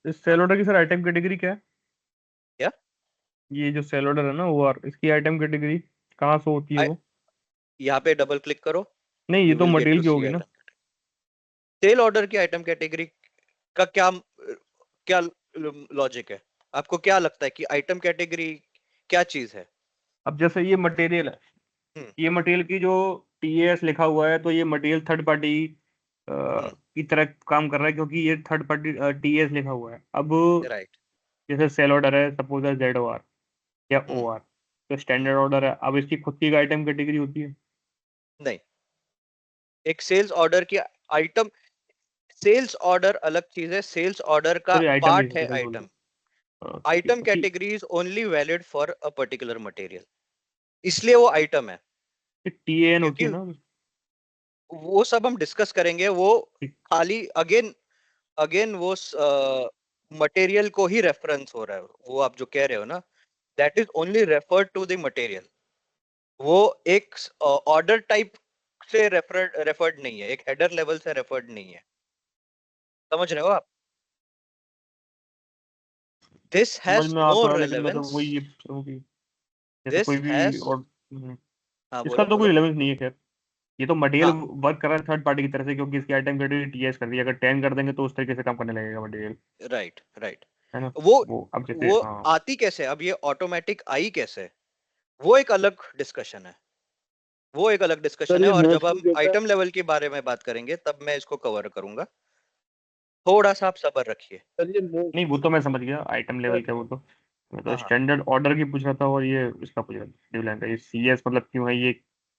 इस सेल ऑर्डर की सर आइटम कैटेगरी क्या है? क्या ये जो सेल ऑर्डर है ना वो इसकी आइटम कैटेगरी कहाँ शो होती है वो? यहाँ पे डबल क्लिक करो, नहीं, ये यू तो विल गेट मटेरियल टू की सी होगी ना। आइटम। सेल ऑर्डर की आइटम कैटेगरी का क्या क्या लॉजिक है? आपको क्या लगता है कि आइटम कैटेगरी क्या चीज है? अब जैसे ये मटेरियल है, हम्म ये मटेरियल की जो टीएस लिखा हुआ है, तो ये मटेरियल थर्ड पार्टी हम्म की तरह काम कर रहा है, क्योंकि ये थर्ड पार्टी टीएस लिखा हुआ है। अब राइट। जैसे सेल ऑर्डर है, सपोज है जेड ओ आर या ओ हम्म आर, तो हम्म, स्टैंडर्ड ऑर्डर है, अब इसकी खुद की आइटम कैटेगरी होती है। नहीं, एक सेल्स ऑर्डर की आइटम, सेल्स ऑर्डर अलग चीज है, सेल्स ऑर्डर का सॉरी, आइटम पार्ट है बेसिकली बोल आइटम। रहा हूँ। आइटम कि category is only valid for a particular material, इसलिए वो आइटम है। टीएन होती है क्योंकि ना। वो सब हम डिस्कस करेंगे, वो ठीक। खाली अगेन अगेन वो मटेरियल को ही रेफरेंस हो रहा है, वो आप जो कह रहे हो ना, that is only referred to the material. वो एक ऑर्डर टाइप से रेफर्ड नहीं है, एक हेडर लेवल से रेफर्ड नहीं है। समझ रहे हो आप? दिस समझ हैज में आ नो तो रहा है, लेकिन मैं तो रेलेवेंस। वही ये होगी, जैसे दिस कोई भी हैज, और हाँ इसका बोलो तो कोई बोलो। रिलेवेंस नहीं है खैर। ये तो मटेरियल हाँ वर्क कर रहा है थर्ड पार्टी की तरफ से, क्योंकि इसकी आइटम कैटेगरी टीएस कर दी है। अगर 10 कर देंगे तो उस तरीके से काम करने लगेगा मटेरियल, राइट राइट। है ना। वो वो अब जैसे वो हाँ। आती कैसे, अब ये ऑटोमेटिक आई कैसे, वो एक अलग डिस्कशन है, वो एक अलग सर डिस्कशन है। ये और जब मोस्टली हम देखा आइटम लेवल के बारे में बात करेंगे तब मैं इसको कवर करूंगा। थोड़ा सा आप सब्र रखिए। सर ये नहीं, वो तो मैं समझ गया आइटम लेवल सर क्या, वो तो मैं तो हाँ हाँ स्टैंडर्ड ऑर्डर की पूछ रहा था, और ये इसका पूछ रहा था ड्यू लाइन का, ये सीएस मतलब क्यों है ये,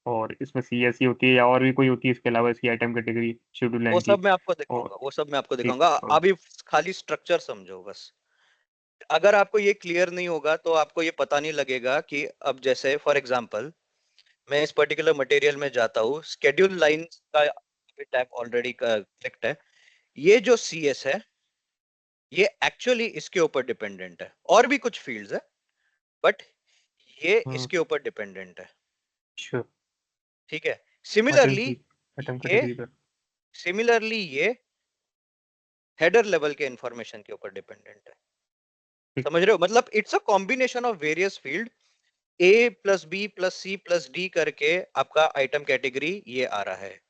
और इसमें सीएस ही होती है या और भी कोई होती है इसके अलावा इसकी आइटम कैटेगरी शेड्यूल वो लाइन की? सब मैं आपको और दिखाऊंगा, वो सब मैं आपको ठीक दिखाऊंगा। और अभी खाली स्ट्रक्चर समझो बस। अगर आपको ये क्लियर नहीं होगा तो आपको ये पता नहीं लगेगा कि अब जैसे फॉर एग्जांपल मैं इस पर्टिकुलर मटेरियल में जाता हूँ, शेड्यूल लाइन का टैब ऑलरेडी क्लिक्ड है। ये जो सीएस है, ये एक्चुअली इसके ऊपर डिपेंडेंट है, और भी कुछ फील्ड्स है, बट ये इसके ऊपर डिपेंडेंट है। अच्छा, ठीक है। मटेरियल सिमिलरली की आइटम ये कैटेगरी पर। सिमिलरली ये हेडर लेवल के इंफॉर्मेशन के ऊपर डिपेंडेंट है। ठीक। समझ रहे हो? मतलब it's a combination of various field, A plus B plus C plus D करके आपका आइटम कैटेगरी ये आ रहा है।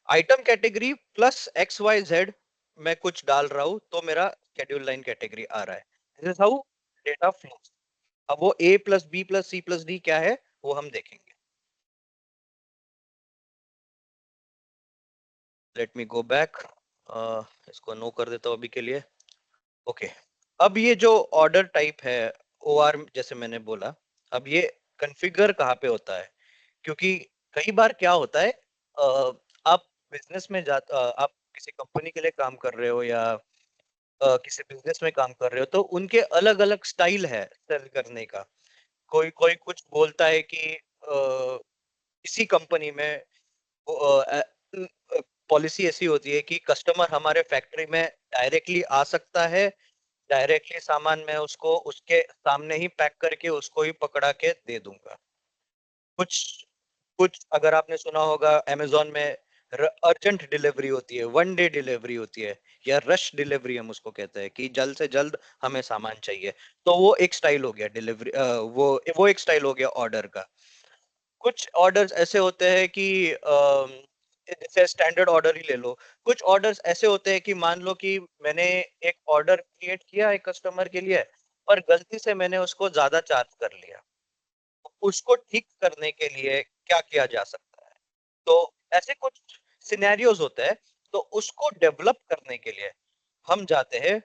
Item category plus X Y Z मैं कुछ डाल रहा हूं तो मेरा शेड्यूल लाइन कैटेगरी आ रहा है। This is how data flows. अब वो A plus B plus C plus D क्या है, वो हम देखेंगे। लेट मी गो बैक, इसको नो कर देता हूं अभी के लिए। ओके। अब ये जो ऑर्डर टाइप है ओ आर, जैसे मैंने बोला, अब ये कॉन्फ़िगर कहाँ पे होता है? क्योंकि कई बार क्या होता है, आप बिजनेस में आप किसी कंपनी के लिए काम कर रहे हो, या किसी बिजनेस में काम कर रहे हो, तो उनके अलग अलग स्टाइल है सेल करने का। कोई कोई कुछ बोलता है कि किसी कंपनी में पॉलिसी ऐसी होती है कि कस्टमर हमारे फैक्ट्री में डायरेक्टली आ सकता है, डायरेक्टली सामान मैं उसको उसके सामने ही पैक करके उसको ही पकड़ा के दे दूंगा। कुछ कुछ अगर आपने सुना होगा, अमेज़न में अर्जेंट डिलीवरी होती है, वन डे डिलीवरी होती है, या रश डिलीवरी हम उसको कहते हैं, कि जल्द से जल्द हमें सामान चाहिए। तो वो एक स्टाइल हो गया डिलीवरी, वो एक स्टाइल हो गया ऑर्डर का। कुछ ऑर्डर्स ऐसे होते हैं कि जैसे स्टैंडर्ड ऑर्डर ही ले लो। कुछ ऑर्डर्स ऐसे होते हैं कि मान लो कि मैंने एक ऑर्डर क्रिएट किया एक कस्टमर के लिए, पर गलती से मैंने उसको ज्यादा चार्ज कर लिया। उसको ठीक करने के लिए क्या किया जा सकता है। तो ऐसे कुछ सिनेरियोज होते हैं, तो उसको डेवलप करने के लिए हम जाते हैं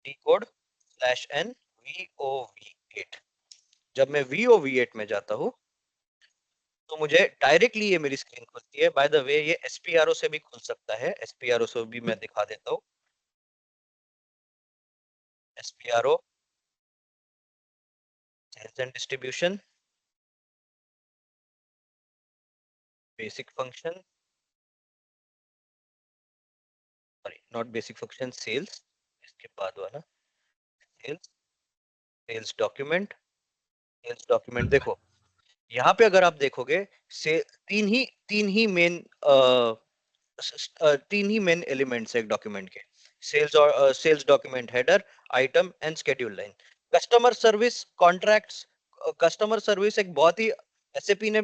decode/n VOV8। जब मैं VOV8 में जाता हूँ तो मुझे डायरेक्टली ये मेरी स्क्रीन खुलती है। बाय द वे ये SPRO से भी खुल सकता है, SPRO से भी मैं दिखा देता हूँ। SPRO sales and distribution, basic function, sorry not basic function, sales, इसके बाद वाला सेल्स, सेल्स डॉक्यूमेंट देखो यहाँ पे अगर आप देखोगे से तीन ही मेन एलिमेंट्स है एक डॉक्यूमेंट के। सेल्स और sales document header, item and schedule line. Customer service contracts, customer service एक बहुत ही एसएपी ने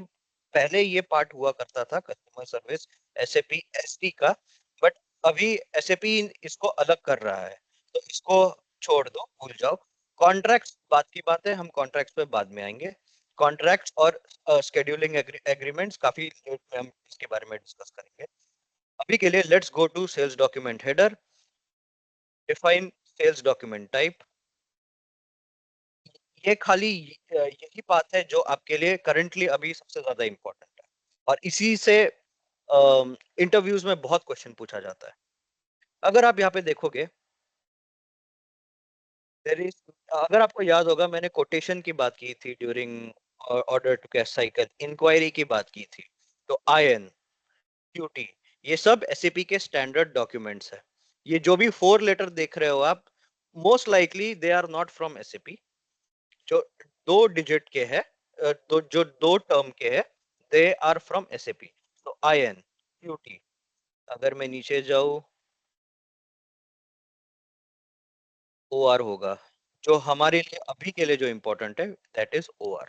पहले ये पार्ट हुआ करता था कस्टमर सर्विस एसएपी एसटी का, बट अभी एसएपी इसको अलग कर रहा है, तो इसको छोड़ दो, भूल जाओ। कॉन्ट्रैक्ट्स बात की बात है, हम कॉन्ट्रैक्ट्स पे बाद में आएंगे। कॉन्ट्रैक्ट्स और शेड्यूलिंग एग्रीमेंट्स काफी लेट में हम इसके बारे में डिस्कस करेंगे। अभी के लिए let's go to sales document header, define sales document type. ये खाली यही बात है जो आपके लिए करंटली अभी सबसे ज्यादा इंपॉर्टेंट है, और इसी से इंटरव्यूज में बहुत क्वेश्चन पूछा जाता है। अगर आप यहाँ पे देखोगे अगर आपको याद होगा मैंने कोटेशन की बात की थी during order to cash cycle, inquiry की बात की थी, तो IN QT ये सब SAP के स्टैंडर्ड डॉक्यूमेंट्स है। ये जो भी 4 लेटर देख रहे हो आप, most likely they are not from SAP। जो 2 डिजिट के है, तो जो 2 टर्म के है, दे आर फ्रॉम SAP। तो IN QT, अगर मैं नीचे जाऊं OR होगा, जो हमारे लिए अभी के लिए जो इंपॉर्टेंट है दैट इज OR।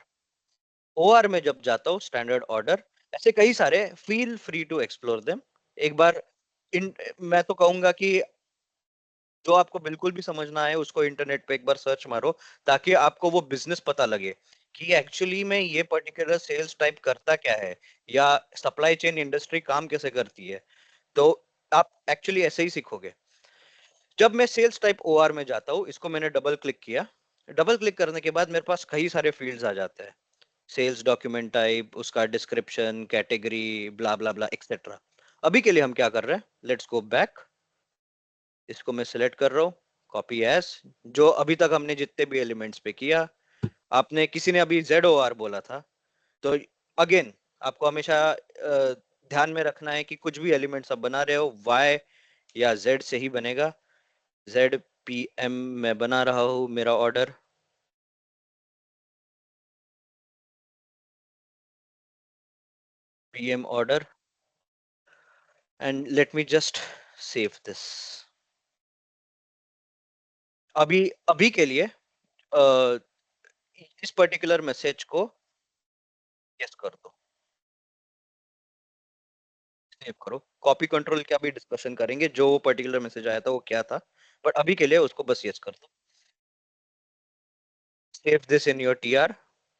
OR में जब जाता हूँ स्टैंडर्ड ऑर्डर, ऐसे कई सारे, feel free to explore them. एक बार मैं तो कहूंगा कि जो आपको बिल्कुल भी समझना है उसको इंटरनेट पे एक बार सर्च मारो, ताकि आपको वो बिजनेस पता लगे कि एक्चुअली में ये पर्टिकुलर सेल्स टाइप करता क्या है, या सप्लाई चेन इंडस्ट्री काम कैसे करती है। तो आप एक्चुअली ऐसे ही सीखोगे। जब मैं सेल्स टाइप OR में जाता हूँ, इसको मैंने डबल क्लिक किया, डबल क्लिक करने के बाद मेरे पास कई सारे फील्ड्स आ जाते हैं। सेल्स डॉक्यूमेंट टाइप, उसका डिस्क्रिप्शन, कैटेगरी, ब्ला ब्ला ब्ला एक्सेट्रा। अभी के लिए हम क्या कर रहे हैं, लेट्स गो बैक। इसको मैं सिलेक्ट कर रहा हूँ, कॉपी एज, जो अभी तक हमने जितने भी एलिमेंट्स पे किया। आपने किसी ने अभी ZOR बोला था, तो अगेन आपको हमेशा ध्यान में रखना है कि कुछ भी एलिमेंट्स आप बना रहे हो Y या Z से ही बनेगा। ZPM में बना रहा हूँ मेरा order, PM order, and let me just save this. अभी अभी के लिए इस पर्टिकुलर मैसेज को यस कर दो, सेव करो। कॉपी कंट्रोल क्या भी डिस्कशन करेंगे, जो वो पर्टिकुलर मैसेज आया था वो क्या था, बट अभी के लिए उसको बस यस कर दो। Save this in your TR।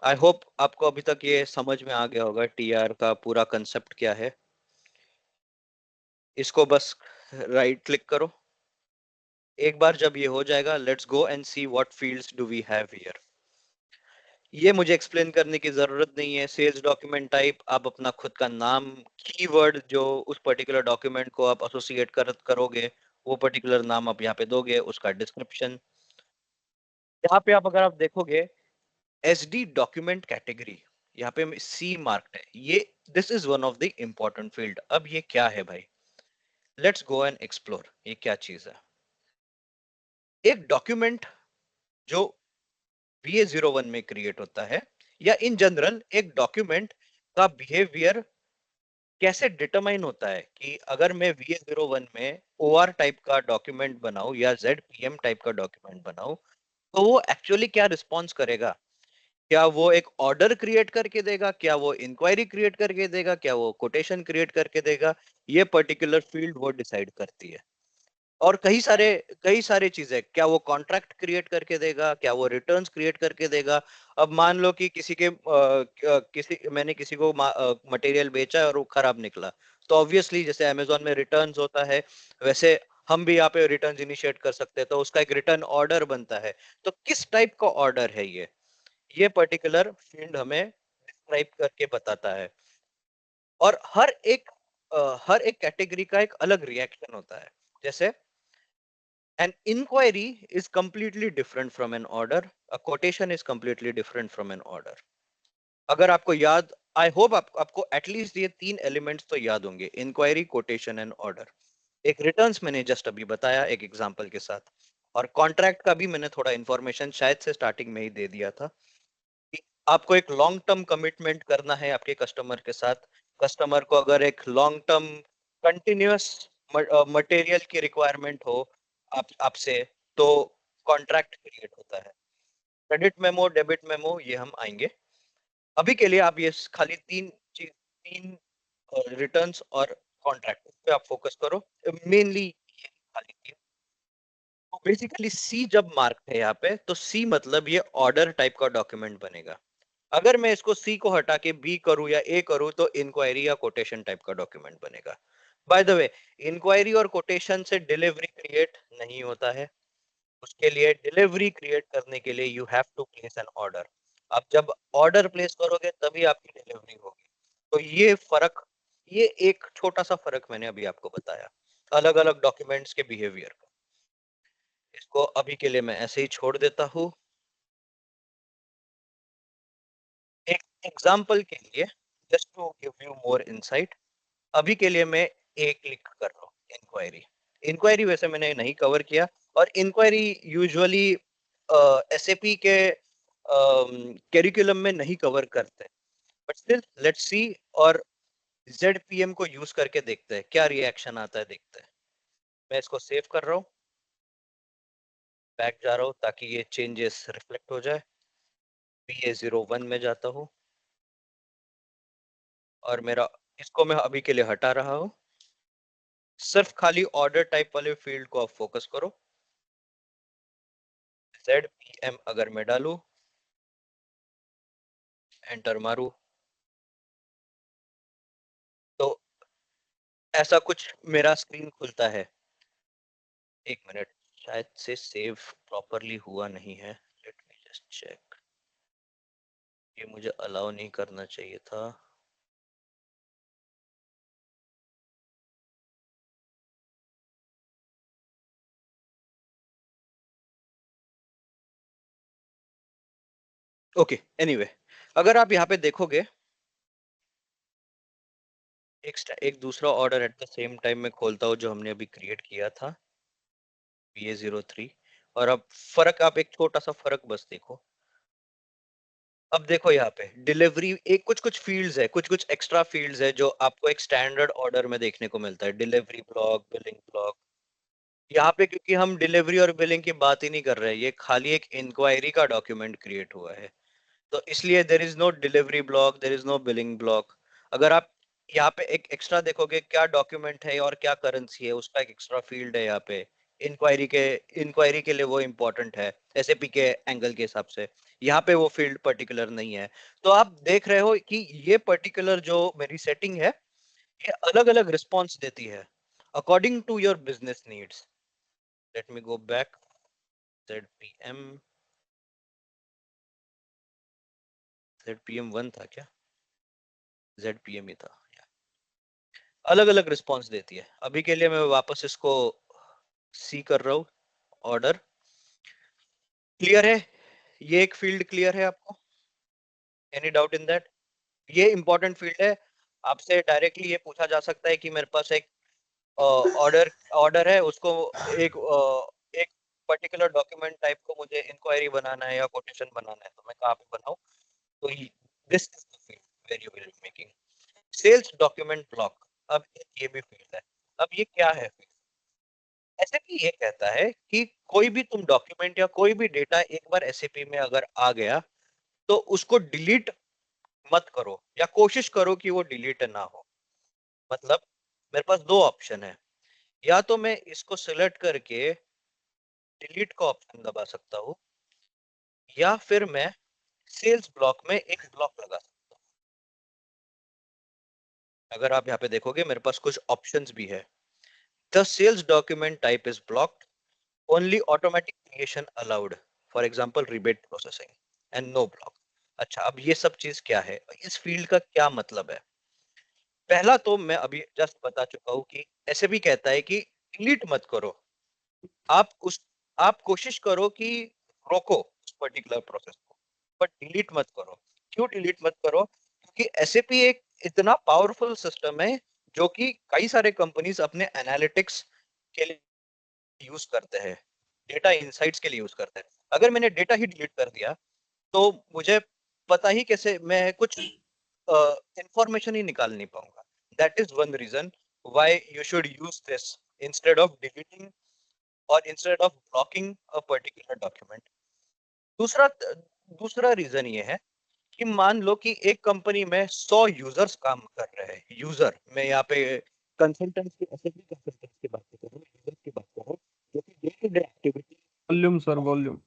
I hope आपको अभी तक ये समझ में आ गया होगा TR का पूरा कंसेप्ट क्या है। इसको बस राइट क्लिक करो। एक बार जब ये हो जाएगा, let's go and see what fields do we have here. ये मुझे एक्सप्लेन करने की जरूरत नहीं है। सेल्स डॉक्यूमेंट टाइप, आप अपना खुद का नाम, कीवर्ड जो उस पर्टिकुलर डॉक्यूमेंट को आप एसोसिएट करोगे, वो पर्टिकुलर नाम आप यहाँ पे दोगे, उसका डिस्क्रिप्शन। यहाँ पे आप अगर आप देखोगे SD डॉक्यूमेंट कैटेगरी, यहाँ पे C मार्क्ड है, ये this is one of the important field. अब ये क्या है भाई, लेट्स गो एंड एक्सप्लोर ये क्या चीज है। एक डॉक्यूमेंट जो VA01 में क्रिएट होता है, या इन जनरल एक डॉक्यूमेंट का बिहेवियर कैसे डिटरमाइन होता है, कि अगर मैं VA01 में OR टाइप का डॉक्यूमेंट बनाऊं या ZPM टाइप का डॉक्यूमेंट बनाऊं, तो वो एक्चुअली क्या रिस्पॉन्स करेगा। क्या वो एक ऑर्डर क्रिएट करके देगा, क्या वो इंक्वायरी क्रिएट करके देगा, क्या वो कोटेशन क्रिएट करके देगा, ये पर्टिकुलर फील्ड वो डिसाइड करती है। और कई सारे चीजें, क्या वो कॉन्ट्रैक्ट क्रिएट करके देगा, क्या वो रिटर्न्स क्रिएट करके देगा, अब मान लो कि मैंने किसी को मटेरियल बेचा है और वो खराब निकला, तो ऑब्वियसली जैसे अमेजोन में रिटर्न्स होता है, वैसे हम भी यहाँ पे रिटर्न्स इनिशिएट कर सकते हैं, तो उसका एक रिटर्न ऑर्डर बनता है। तो किस टाइप का ऑर्डर है ये पर्टिकुलर फील्ड हमें डिस्क्राइब करके बताता है। और हर एक कैटेगरी का एक अलग रिएक्शन होता है। जैसे an inquiry is completely different from an order, a quotation is completely different from an order. अगर आपको याद, आई होप आपको एटलीस्ट ये 3 एलिमेंट्स तो याद होंगे, इंक्वायरी, कोटेशन एंड ऑर्डर। एक रिटर्न्स मैंने जस्ट अभी बताया एक एग्जांपल के साथ, और कॉन्ट्रैक्ट का भी मैंने थोड़ा इंफॉर्मेशन शायद से स्टार्टिंग में ही दे दिया था कि आपको एक लॉन्ग टर्म कमिटमेंट करना है आपके कस्टमर के साथ। कस्टमर को अगर एक लॉन्ग टर्म कंटिन्यूअस मटेरियल की रिक्वायरमेंट हो आपसे, तो कॉन्ट्रैक्ट क्रिएट होता है। क्रेडिट मेमो, डेबिट मेमो, ये हम आएंगे। अभी के लिए आप ये खाली तीन रिटर्न्स और कॉन्ट्रैक्ट पे आप फोकस करो, मेनली ये खाली तीन। तो बेसिकली सी जब मार्क है यहाँ पे, तो सी मतलब ये ऑर्डर टाइप का डॉक्यूमेंट बनेगा। अगर मैं इसको सी को हटा के बी करूं या ए करूं, तो इंक्वायरी या कोटेशन टाइप का डॉक्यूमेंट बनेगा। बाय द वे, इंक्वायरी और कोटेशन से डिलीवरी क्रिएट नहीं होता है। उसके लिए डिलीवरी क्रिएट करने के लिए you have to place an order. आप जब ऑर्डर प्लेस करोगे तभी आपकी डिलीवरी होगी। तो ये एक छोटा सा फर्क मैंने अभी आपको बताया अलग अलग डॉक्यूमेंट्स के बिहेवियर का। इसको अभी के लिए मैं ऐसे ही छोड़ देता हूँ। एक एग्जाम्पल के लिए, just to give you more insight, अभी के लिए मैं ए क्लिक कर रहा हूँ, इंक्वायरी। इंक्वायरी वैसे मैंने नहीं कवर किया, और इंक्वायरी यूजुअली एसएपी के करिकुलम में नहीं कवर करते, बट स्टिल लेट्स सी। और ZPM को यूज करके देखते हैं क्या रिएक्शन आता है, देखते हैं। मैं इसको सेव कर रहा हूँ, बैक जा रहा हूँ ताकि ये चेंजेस रिफ्लेक्ट हो जाए। PA01 में जाता हूँ, और मेरा इसको मैं अभी के लिए हटा रहा हूँ। सिर्फ खाली ऑर्डर टाइप वाले फील्ड को आप फोकस करो। ZPM अगर मैं डालू, एंटर मारू, तो ऐसा कुछ मेरा स्क्रीन खुलता है। एक मिनट, शायद से सेव प्रॉपरली हुआ नहीं है, लेट मी जस्ट चेक। ये मुझे अलाउ नहीं करना चाहिए था। ओके, एनीवे, अगर आप यहाँ पे देखोगे, एक दूसरा order at the same time में खोलता हूँ जो हमने अभी क्रिएट किया था, PA03। और अब फर्क, आप एक छोटा सा फर्क बस देखो। अब देखो यहाँ पे डिलीवरी, एक कुछ कुछ फील्ड्स है, कुछ कुछ एक्स्ट्रा फील्ड्स है जो आपको एक स्टैंडर्ड ऑर्डर में देखने को मिलता है। Delivery block, billing block. यहाँ पे क्योंकि हम डिलीवरी और बिलिंग की बात ही नहीं कर रहे हैं, ये खाली एक इंक्वायरी का डॉक्यूमेंट क्रिएट हुआ है, तो इसलिए there is no delivery block, there is no billing block. अगर आप यहाँ पे एक एक्स्ट्रा देखोगे क्या डॉक्यूमेंट है और क्या करेंसी है, उसका एक एक्स्ट्रा फील्ड है यहाँ पे। इंक्वायरी के लिए वो इम्पोर्टेंट है एसएपी के एंगल के हिसाब से। यहाँ पे वो फील्ड पर्टिकुलर नहीं है। तो आप देख रहे हो कि ये पर्टिकुलर जो मेरी सेटिंग है, ये अलग अलग रिस्पॉन्स देती है according to your business needs. Let me go back. ZPM 1 था क्या? ZPM ही था। अलग अलग रिस्पॉन्स देती है। अभी के लिए मैं वापस इसको सी कर रहा हूँ, ऑर्डर। क्लियर है? ये एक फील्ड क्लियर है आपको? Any doubt in that? ये इंपॉर्टेंट फील्ड है। आपसे डायरेक्टली ये पूछा जा सकता है कि मेरे पास एक ऑर्डर ऑर्डर है, उसको एक पर्टिकुलर डॉक्यूमेंट टाइप को मुझे इंक्वायरी बनाना है या कोटेशन बनाना है, तो मैं कहाँ पे बनाऊं? तो this is the field where you will be making sales document block. अब ये भी फील्ड है। अब ये क्या है? एसएपी ये कहता है कि कोई भी तुम डॉक्यूमेंट या कोई भी डेटा एक बार एसएपी में अगर आ गया, तो उसको डिलीट मत करो, या कोशिश करो कि वो डिलीट ना हो। मतलब मेरे पास दो ऑप्शन है, या तो मैं इसको सिलेक्ट करके डिलीट का ऑप्शन दबा सकता हूँ, या फिर मैं सेल्स ब्लॉक में एक ब्लॉक लगा सकता हूँ। अगर आप यहाँ पे देखोगे मेरे पास कुछ ऑप्शंस भी है। The sales document type is blocked, only automatic creation allowed, for example rebate processing and no block. अच्छा, अब ये सब चीज क्या है, इस फील्ड का क्या मतलब है? पहला तो मैं अभी जस्ट बता चुका हूँ कि ऐसे भी कहता है कि डिलीट मत करो, आप कोशिश करो कि रोको उस पर्टिकुलर प्रोसेस को, बट डिलीट मत करो। क्यों डिलीट मत करो? क्योंकि एसएपी एक इतना पावरफुल सिस्टम है जो कि कई सारे कंपनीज अपने एनालिटिक्स के लिए यूज करते हैं, डेटा इंसाइट्स के लिए यूज करते हैं। अगर मैंने डेटा ही डिलीट कर दिया तो मुझे पता ही कैसे, मैं कुछ इंफॉर्मेशन ही निकाल नहीं पाऊंगा। That is one reason why you should use this instead of deleting और instead of blocking a particular document. दूसरा दूसरा रीजन ये है कि मान लो कि एक कंपनी में 100 यूजर्स काम कर रहे हैं। यूजर, मैं यहाँ पे कंसल्टेंट्स की, एसएपी कंसल्टेंट्स की बात कर रहा हूँ, यूजर्स की बात कर रहा हूँ, जो कि day to day activity. Volume sir, volume,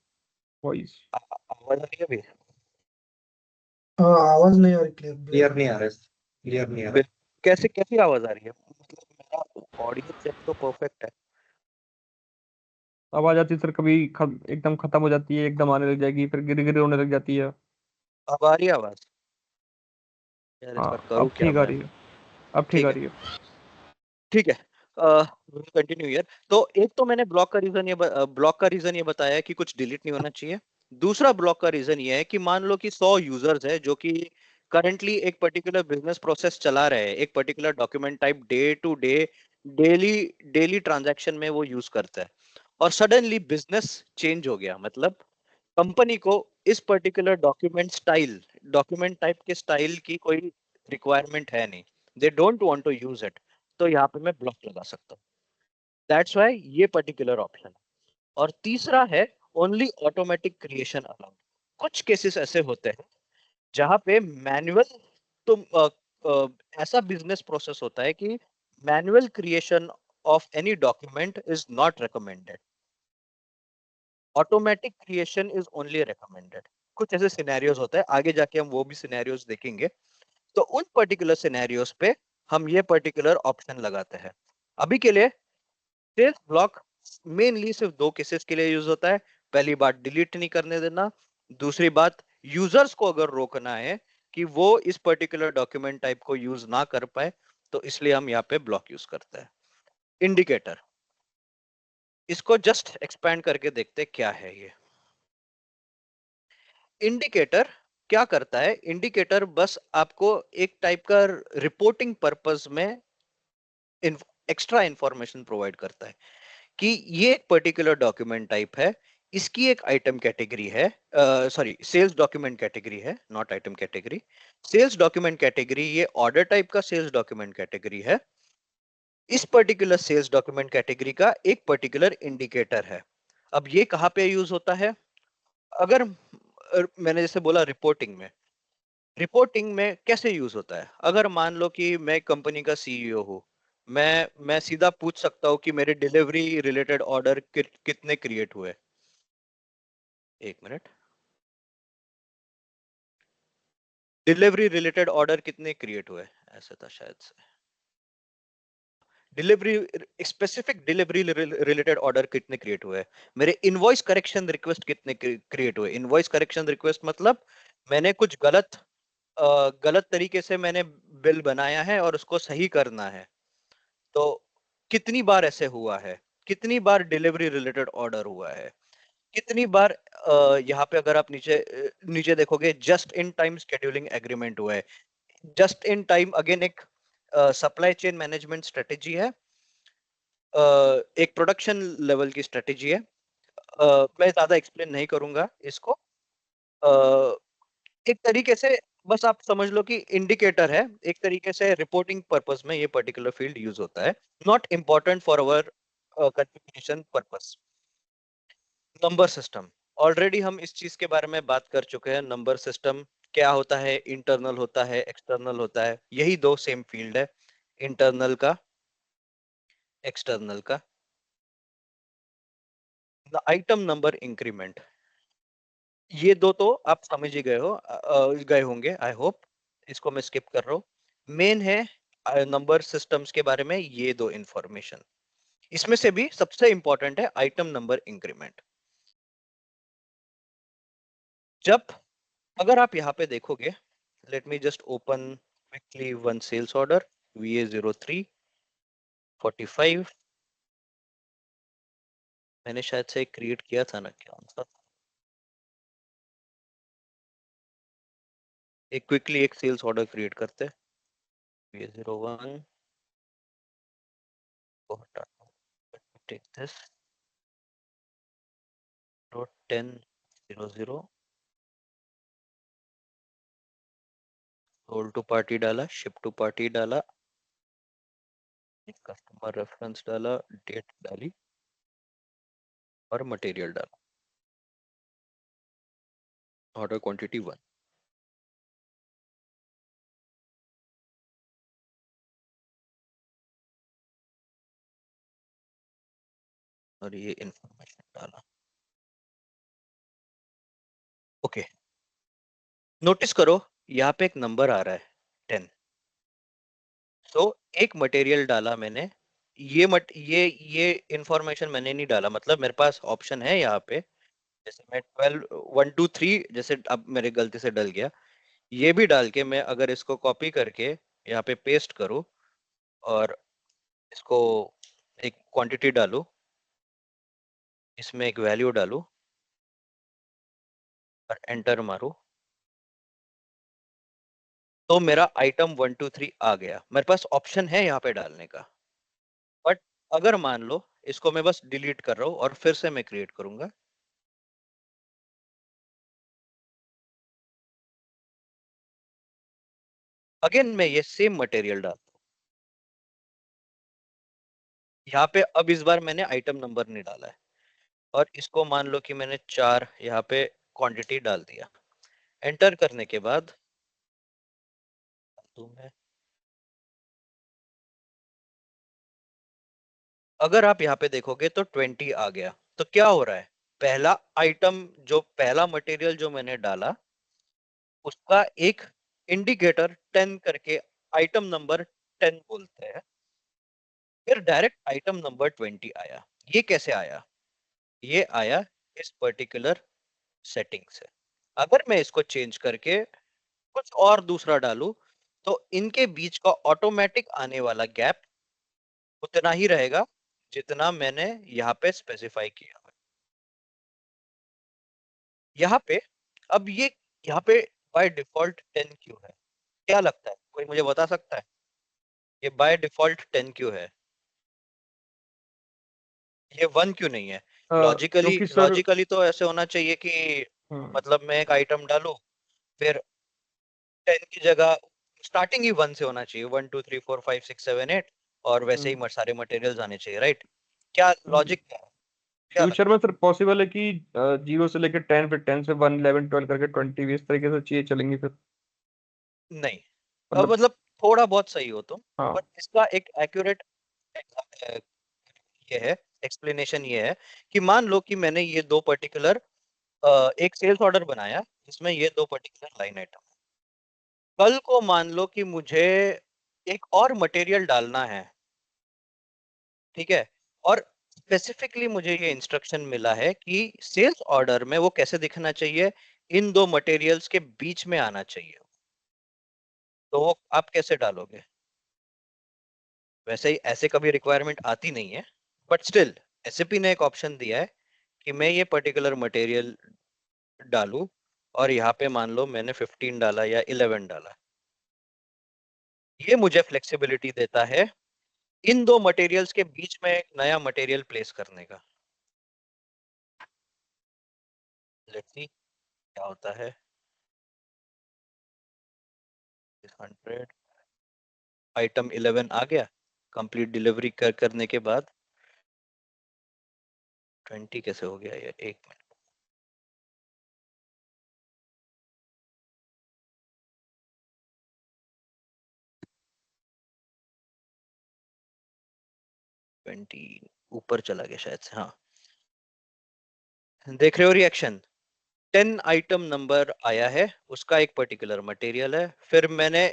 voice. आवाज आ रही है अभी? हाँ, आवाज नहीं आ रही, क्लियर क्लियर नहीं आ रहा है, क्लियर नहीं आ रहा। कैसे कैसी आवाज आ रही है? मतलब मेरा ऑडियो चेक तो परफेक्ट है। आवाज आती है सर, कभी एकदम खत्म हो जाती है, एकदम आने लग जाएगी, फिर गिर गिर होने लग जाती है। अब आ रही है आवाज? यार इसका हाँ, करूँ अब क्या ठीक आ मैं? रही है, अब ठीक ठीक आ है, रही है। ठीक है, कंटिन्यू हियर। तो एक तो मैंने ब्लॉक का रीजन ये बताया कि कुछ डिलीट नहीं होना चाहिए। दूसरा ब्लॉक का रीजन ये है कि मान लो कि 100 यूजर्स है जो कि करंटली एक पर्टिकुलर बिजनेस प्रोसेस चला रहे हैं, एक particular document type day to day, daily daily transaction में वो यूज करता है, और सडनली बिजनेस चेंज हो गया। मतलब कंपनी को इस पर्टिकुलर डॉक्यूमेंट टाइप के स्टाइल की कोई रिक्वायरमेंट है नहीं, they don't want to use it, तो यहाँ पे मैं ब्लॉक लगा सकता हूँ। दैट्स व्हाई ये पर्टिकुलर ऑप्शन है। और तीसरा है ओनली ऑटोमेटिक क्रिएशन अलाउड। कुछ केसेस ऐसे होते हैं जहां पे मैनुअल, तो ऐसा बिजनेस प्रोसेस होता है कि manual creation of any document is not recommended, automatic creation is only recommended. कुछ ऐसे सिनेरियोज होते हैं, आगे जाके हम वो भी सिनेरियोज देखेंगे। तो उन पर्टिकुलर सिनेरियोज पे हम ये पर्टिकुलर ऑप्शन लगाते हैं। अभी के लिए सेल्स ब्लॉक मेनली सिर्फ दो केसेस के लिए यूज होता है। पहली बात, डिलीट नहीं करने देना। दूसरी बात, यूजर्स को अगर रोकना है कि वो इस पर्टिकुलर डॉक्यूमेंट टाइप को यूज ना कर पाए, तो इसलिए हम यहाँ पे ब्लॉक यूज करते हैं। इंडिकेटर, इसको जस्ट एक्सपैंड करके देखते क्या है ये। इंडिकेटर क्या करता है? इंडिकेटर बस आपको एक टाइप का रिपोर्टिंग पर्पस में एक्स्ट्रा इंफॉर्मेशन प्रोवाइड करता है कि ये एक पर्टिकुलर डॉक्यूमेंट टाइप है, इसकी एक आइटम कैटेगरी है, सॉरी सेल्स डॉक्यूमेंट कैटेगरी है, not item category. Sales document category, ये ऑर्डर टाइप का सेल्स डॉक्यूमेंट कैटेगरी है। इस पर्टिकुलर सेल्स डॉक्यूमेंट कैटेगरी का एक पर्टिकुलर इंडिकेटर है। अब ये कहाँ पे यूज होता है? अगर मैंने जैसे बोला रिपोर्टिंग में कैसे यूज होता है? अगर मान लो कि मैं कंपनी का सीईओ हूँ, मैं सीधा पूछ सकता हूँ कि मेरे डिलीवरी रिलेटेड ऑर्डर कितने क्रिएट हुए। एक मिनट, डिलीवरी रिलेटेड ऑर्डर कितने क्रिएट हुए, ऐसा था शायद से। Delivery, specific delivery related order कितने क्रिएट हुए। मेरे इनवॉइस करेक्शन रिक्वेस्ट कितने क्रिएट हुए। इनवॉइस करेक्शन रिक्वेस्ट मतलब मैंने कुछ गलत तरीके से मैंने बिल बनाया है और उसको सही करना है, तो कितनी बार ऐसे हुआ है, कितनी बार डिलीवरी रिलेटेड ऑर्डर हुआ है, कितनी बार यहाँ पे अगर आप नीचे देखोगे just in time scheduling agreement हुआ है। जस्ट इन टाइम अगेन एक सप्लाई चेन मैनेजमेंट स्ट्रेटेजी है, एक प्रोडक्शन लेवल की स्ट्रेटेजी है। मैं ज्यादा एक्सप्लेन नहीं करूंगा इसको। अ, एक तरीके से बस आप समझ लो कि इंडिकेटर है, एक तरीके से रिपोर्टिंग पर्पस में ये पर्टिकुलर फील्ड यूज होता है, not important for our configuration purpose. Number system, already हम इस चीज के बारे में बात कर चुके हैं। नंबर सिस्टम क्या होता है? इंटरनल होता है, एक्सटर्नल होता है, यही दो सेम फील्ड है, इंटरनल का, एक्सटर्नल का। द आइटम नंबर इंक्रीमेंट, ये दो तो आप समझ ही गए हो, गए होंगे आई होप। इसको मैं स्किप कर रहा हूँ। मेन है नंबर सिस्टम्स के बारे में ये दो इंफॉर्मेशन। इसमें से भी सबसे इंपॉर्टेंट है आइटम नंबर इंक्रीमेंट। जब अगर आप यहाँ पे देखोगे, let me just open quickly one sales order VA0345। मैंने शायद से क्रिएट किया था ना, क्या आंसर था? एक क्विकली एक सेल्स ऑर्डर क्रिएट करते हैं। VA01 को हटा, take this 1000 sold to party डाला, शिप टू पार्टी डाला, कस्टमर रेफरेंस डाला, डेट डाली और मटेरियल डाला। Order quantity 1। और ये इंफॉर्मेशन डाला। ओके, नोटिस करो यहाँ पे एक नंबर आ रहा है 10। तो एक मटेरियल डाला मैंने। ये इंफॉर्मेशन मैंने नहीं डाला, मतलब मेरे पास ऑप्शन है यहाँ पे। जैसे मैं 12 1 2 3 जैसे अब मेरे गलती से डल गया, ये भी डाल के मैं अगर इसको कॉपी करके यहाँ पे पेस्ट करूँ और इसको एक क्वांटिटी डालूं, इसमें एक वैल्यू डालूं और एंटर मारूं, तो मेरा आइटम 1 2 3 आ गया। मेरे पास ऑप्शन है यहाँ पे डालने का। बट अगर मान लो इसको मैं बस डिलीट कर रहा हूँ और फिर से मैं क्रिएट करूंगा, अगेन मैं ये सेम मटेरियल डालता हूँ यहाँ पे। अब इस बार मैंने आइटम नंबर नहीं डाला है और इसको मान लो कि मैंने 4 यहाँ पे क्वांटिटी डाल दिया। एंटर करने के बाद तो मैं, अगर आप यहाँ पे देखोगे तो 20 आ गया। तो क्या हो रहा है, पहला आइटम जो पहला मटेरियल जो मैंने डाला उसका एक इंडिकेटर 10 करके आइटम नंबर 10 बोलते हैं, फिर डायरेक्ट आइटम नंबर 20 आया। ये कैसे आया? ये आया इस पर्टिकुलर सेटिंग से। अगर मैं इसको चेंज करके कुछ और दूसरा डालूं तो इनके बीच का ऑटोमेटिक आने वाला गैप उतना ही रहेगा जितना मैंने यहाँ पे स्पेसिफाई किया है। यहाँ पे अब ये यहाँ पे बाय डिफॉल्ट 10 क्यों है? क्या लगता है, कोई मुझे बता सकता है ये बाय डिफॉल्ट 10 क्यों है? ये 1 क्यों नहीं है? लॉजिकली क्योंकि सर लॉजिकली तो ऐसे होना चाहिए कि मतलब मैं एक आइटम डालूं, फिर 10 की जगह स्टार्टिंग ही 1 से होना चाहिए, 1 2 3 4 5 6 7 8, और वैसे ही सारे मटेरियल्स आने चाहिए, राइट? क्या लॉजिक क्या है? क्या फ्यूचर लगता में सर पॉसिबल है कि 0 से लेकर 10, फिर 10 से 1 11 12 करके 20 इस तरीके से चीजें चलेंगी फिर? है? नहीं, अब मतलब मतलब थोड़ा बहुत सही हो तुम, हाँ। बट इसका एक एक्यूरेट ये है, एक्सप्लेनेशन ये है कि मान लो कि मैंने ये दो पर्टिकुलर एक सेल्स ऑर्डर बनाया जिसमें ये दो पर्टिकुलर लाइन आइटम, कल को मान लो कि मुझे एक और मटेरियल डालना है, ठीक है, और स्पेसिफिकली मुझे ये इंस्ट्रक्शन मिला है कि सेल्स ऑर्डर में वो कैसे दिखना चाहिए, इन दो मटेरियल्स के बीच में आना चाहिए, तो वो आप कैसे डालोगे? वैसे ही ऐसे कभी रिक्वायरमेंट आती नहीं है, बट स्टिल एसएपी ने एक ऑप्शन दिया है कि मैं ये पर्टिकुलर मटेरियल डालूं और यहाँ पे मान लो मैंने 15 डाला या 11 डाला, ये मुझे फ्लेक्सिबिलिटी देता है इन दो मटेरियल्स के बीच में एक नया मटेरियल प्लेस करने का। लेट्स सी क्या होता है। 100 आइटम 11 आ गया, कंप्लीट डिलीवरी करने के बाद 20 कैसे हो गया ये, एक मिनट। ट्वेंटी ऊपर चला गया शायद से, हाँ। देख रहे हो रिएक्शन? 10 आइटम नंबर आया है, उसका एक पर्टिकुलर मटेरियल है। फिर मैंने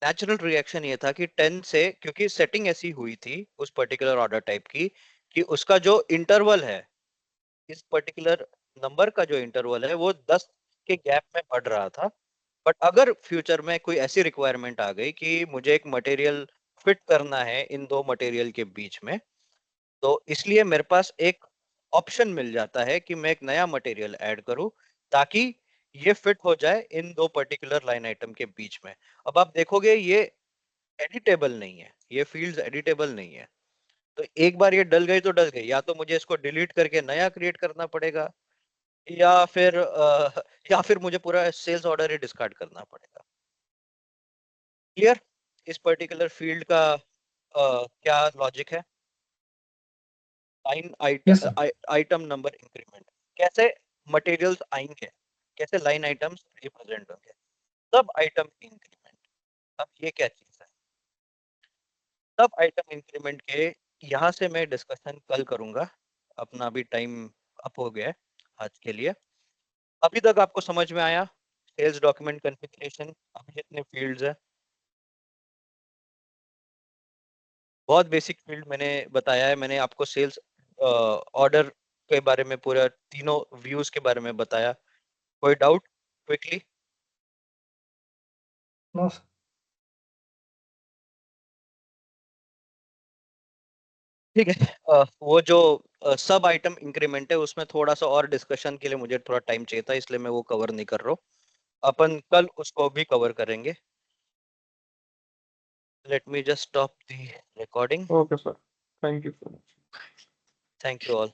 नेचुरल रिएक्शन ये था कि 10 से, क्योंकि सेटिंग ऐसी हुई थी उस पर्टिकुलर ऑर्डर टाइप की कि उसका जो इंटरवल है, इस पर्टिकुलर नंबर का जो इंटरवल है वो 10 के गैप में बढ़ रहा था। बट अगर फ्यूचर में कोई ऐसी रिक्वायरमेंट आ गई कि मुझे एक मटेरियल फिट करना है इन दो मटेरियल के बीच में, तो इसलिए मेरे पास एक ऑप्शन मिल जाता है कि मैं एक नया मटेरियल ऐड करूं ताकि ये फिट हो जाए इन दो पर्टिकुलर लाइन आइटम के बीच में। अब आप देखोगे ये एडिटेबल नहीं है, ये फील्ड्स एडिटेबल नहीं है। तो एक बार ये डल गई तो डल गई, या तो मुझे इसको डिलीट करके नया क्रिएट करना पड़ेगा, या फिर या फिर मुझे पूरा सेल्स ऑर्डर ही डिस्कार्ड करना पड़ेगा। क्लियर? इस पर्टिकुलर फील्ड का क्या लॉजिक है? Line Yes, sir. Item number increment, कैसे मटेरियल्स आएंगे, कैसे लाइन आइटम्स रिप्रेजेंट होंगे, सब आइटम इंक्रीमेंट। अब ये क्या चीज है? सब आइटम इंक्रीमेंट के यहाँ से मैं डिस्कशन कल करूंगा, अपना अभी टाइम अप हो गया है आज के लिए। अभी तक आपको समझ में आया सेल्स डॉक्यूमेंट कॉन्फ़िगरेशन, अभी जितने फील्ड्स है? बहुत बेसिक फील्ड मैंने बताया है, मैंने आपको सेल्स ऑर्डर के बारे में, पूरा तीनों व्यूज के बारे में बताया। कोई डाउट क्विकली? No, sir. ठीक है। वो जो सब आइटम इंक्रीमेंट है उसमें थोड़ा सा और डिस्कशन के लिए मुझे थोड़ा टाइम चाहिए था, इसलिए मैं वो कवर नहीं कर रहा हूँ। अपन कल उसको भी कवर करेंगे। Late me just stop the recording. Okay sir, thank you so much. Thank you all.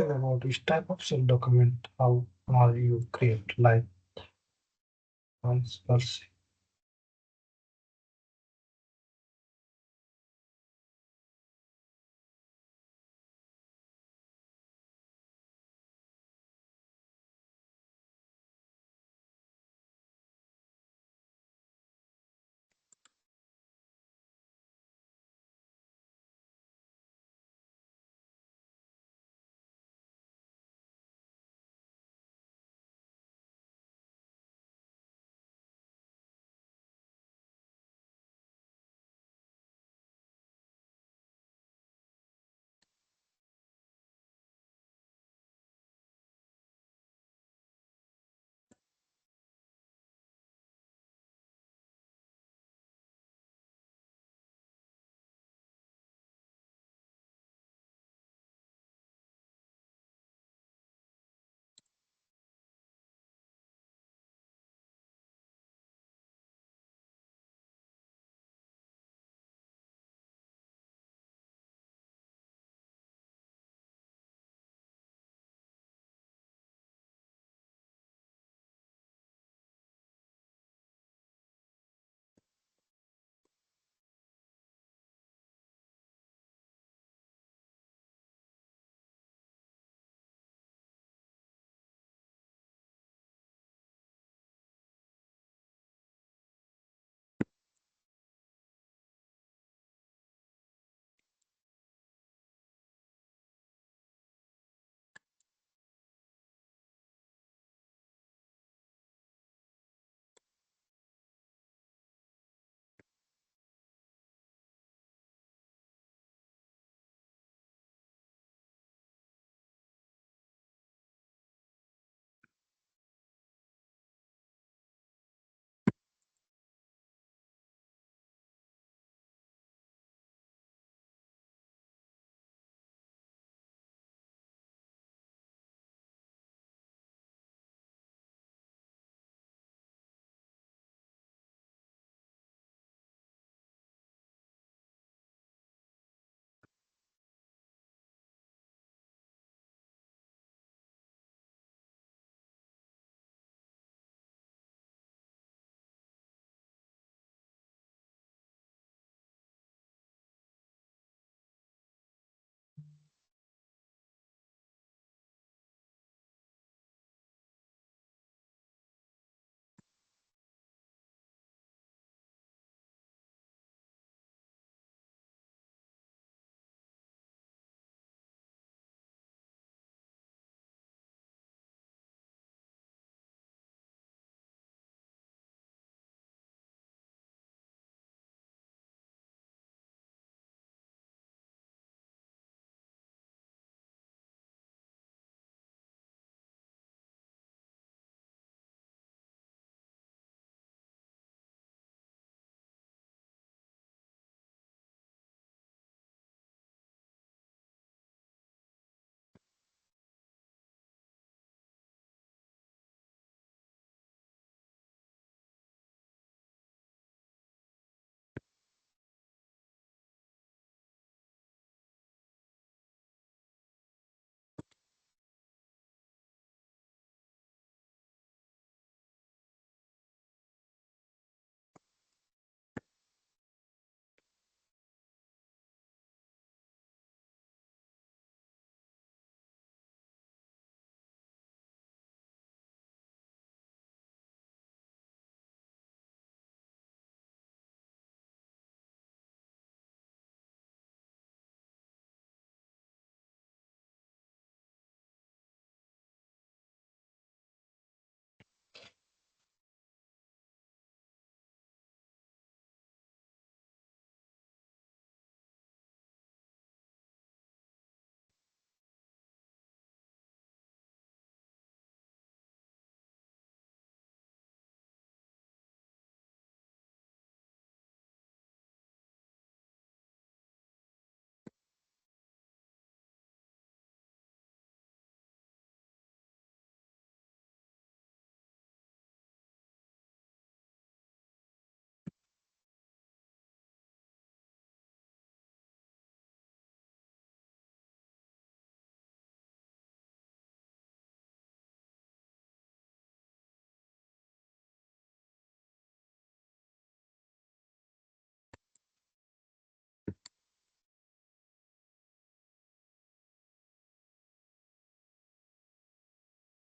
question about which type of cell document, how you create, like once per se.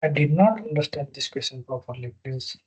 I did not understand this question properly, please.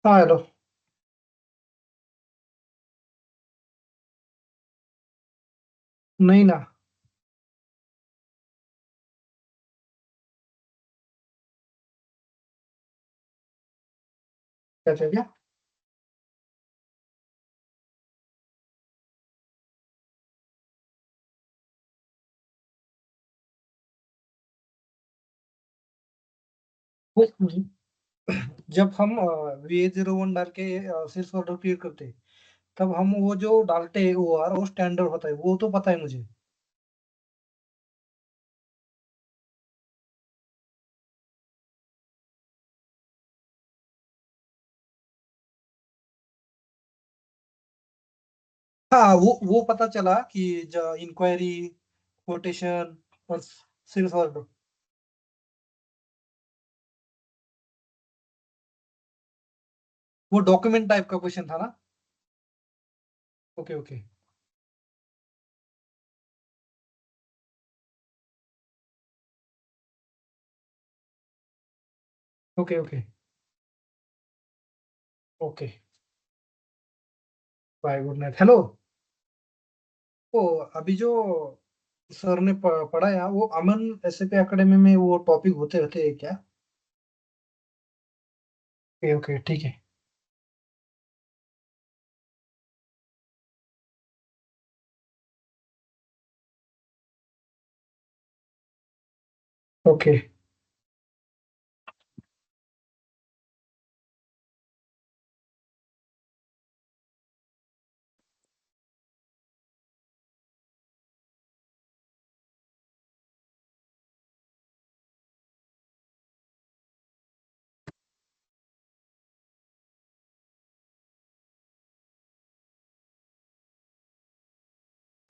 हाँ हेलो। नहीं ना। कैसे क्या? वो- जब हम VA01 डाल के सेल्स ऑर्डर क्रिएट करते हैं, तब हम वो जो डालते हैं OR वो स्टैंडर्ड होता है, वो तो पता है मुझे। हाँ वो पता चला कि इंक्वायरी, कोटेशन और सेल्स ऑर्डर। वो डॉक्यूमेंट टाइप का क्वेश्चन था ना? Okay okay okay okay okay. Bye, good night. Hello. वो अभी जो सर ने पढ़ाया, वो अमन SAP एकेडमी में वो टॉपिक होते रहते हैं क्या? ओके ओके ठीक है। ओके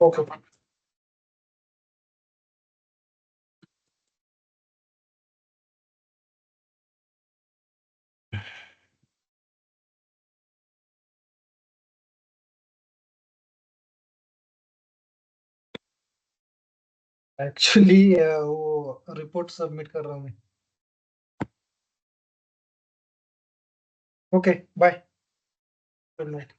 ओके एक्चुअली वो रिपोर्ट सबमिट कर रहा हूँ मैं। Okay bye good night.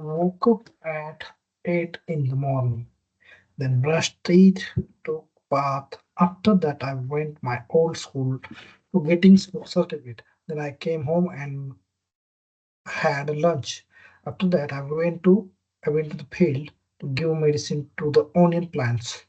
woke up at 8 in the morning, then brushed teeth, took bath. After that, I went my old school to getting certificate. Then I came home and had lunch. After that, I went to the field to give medicine to the onion plants.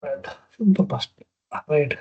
red. The past. Red.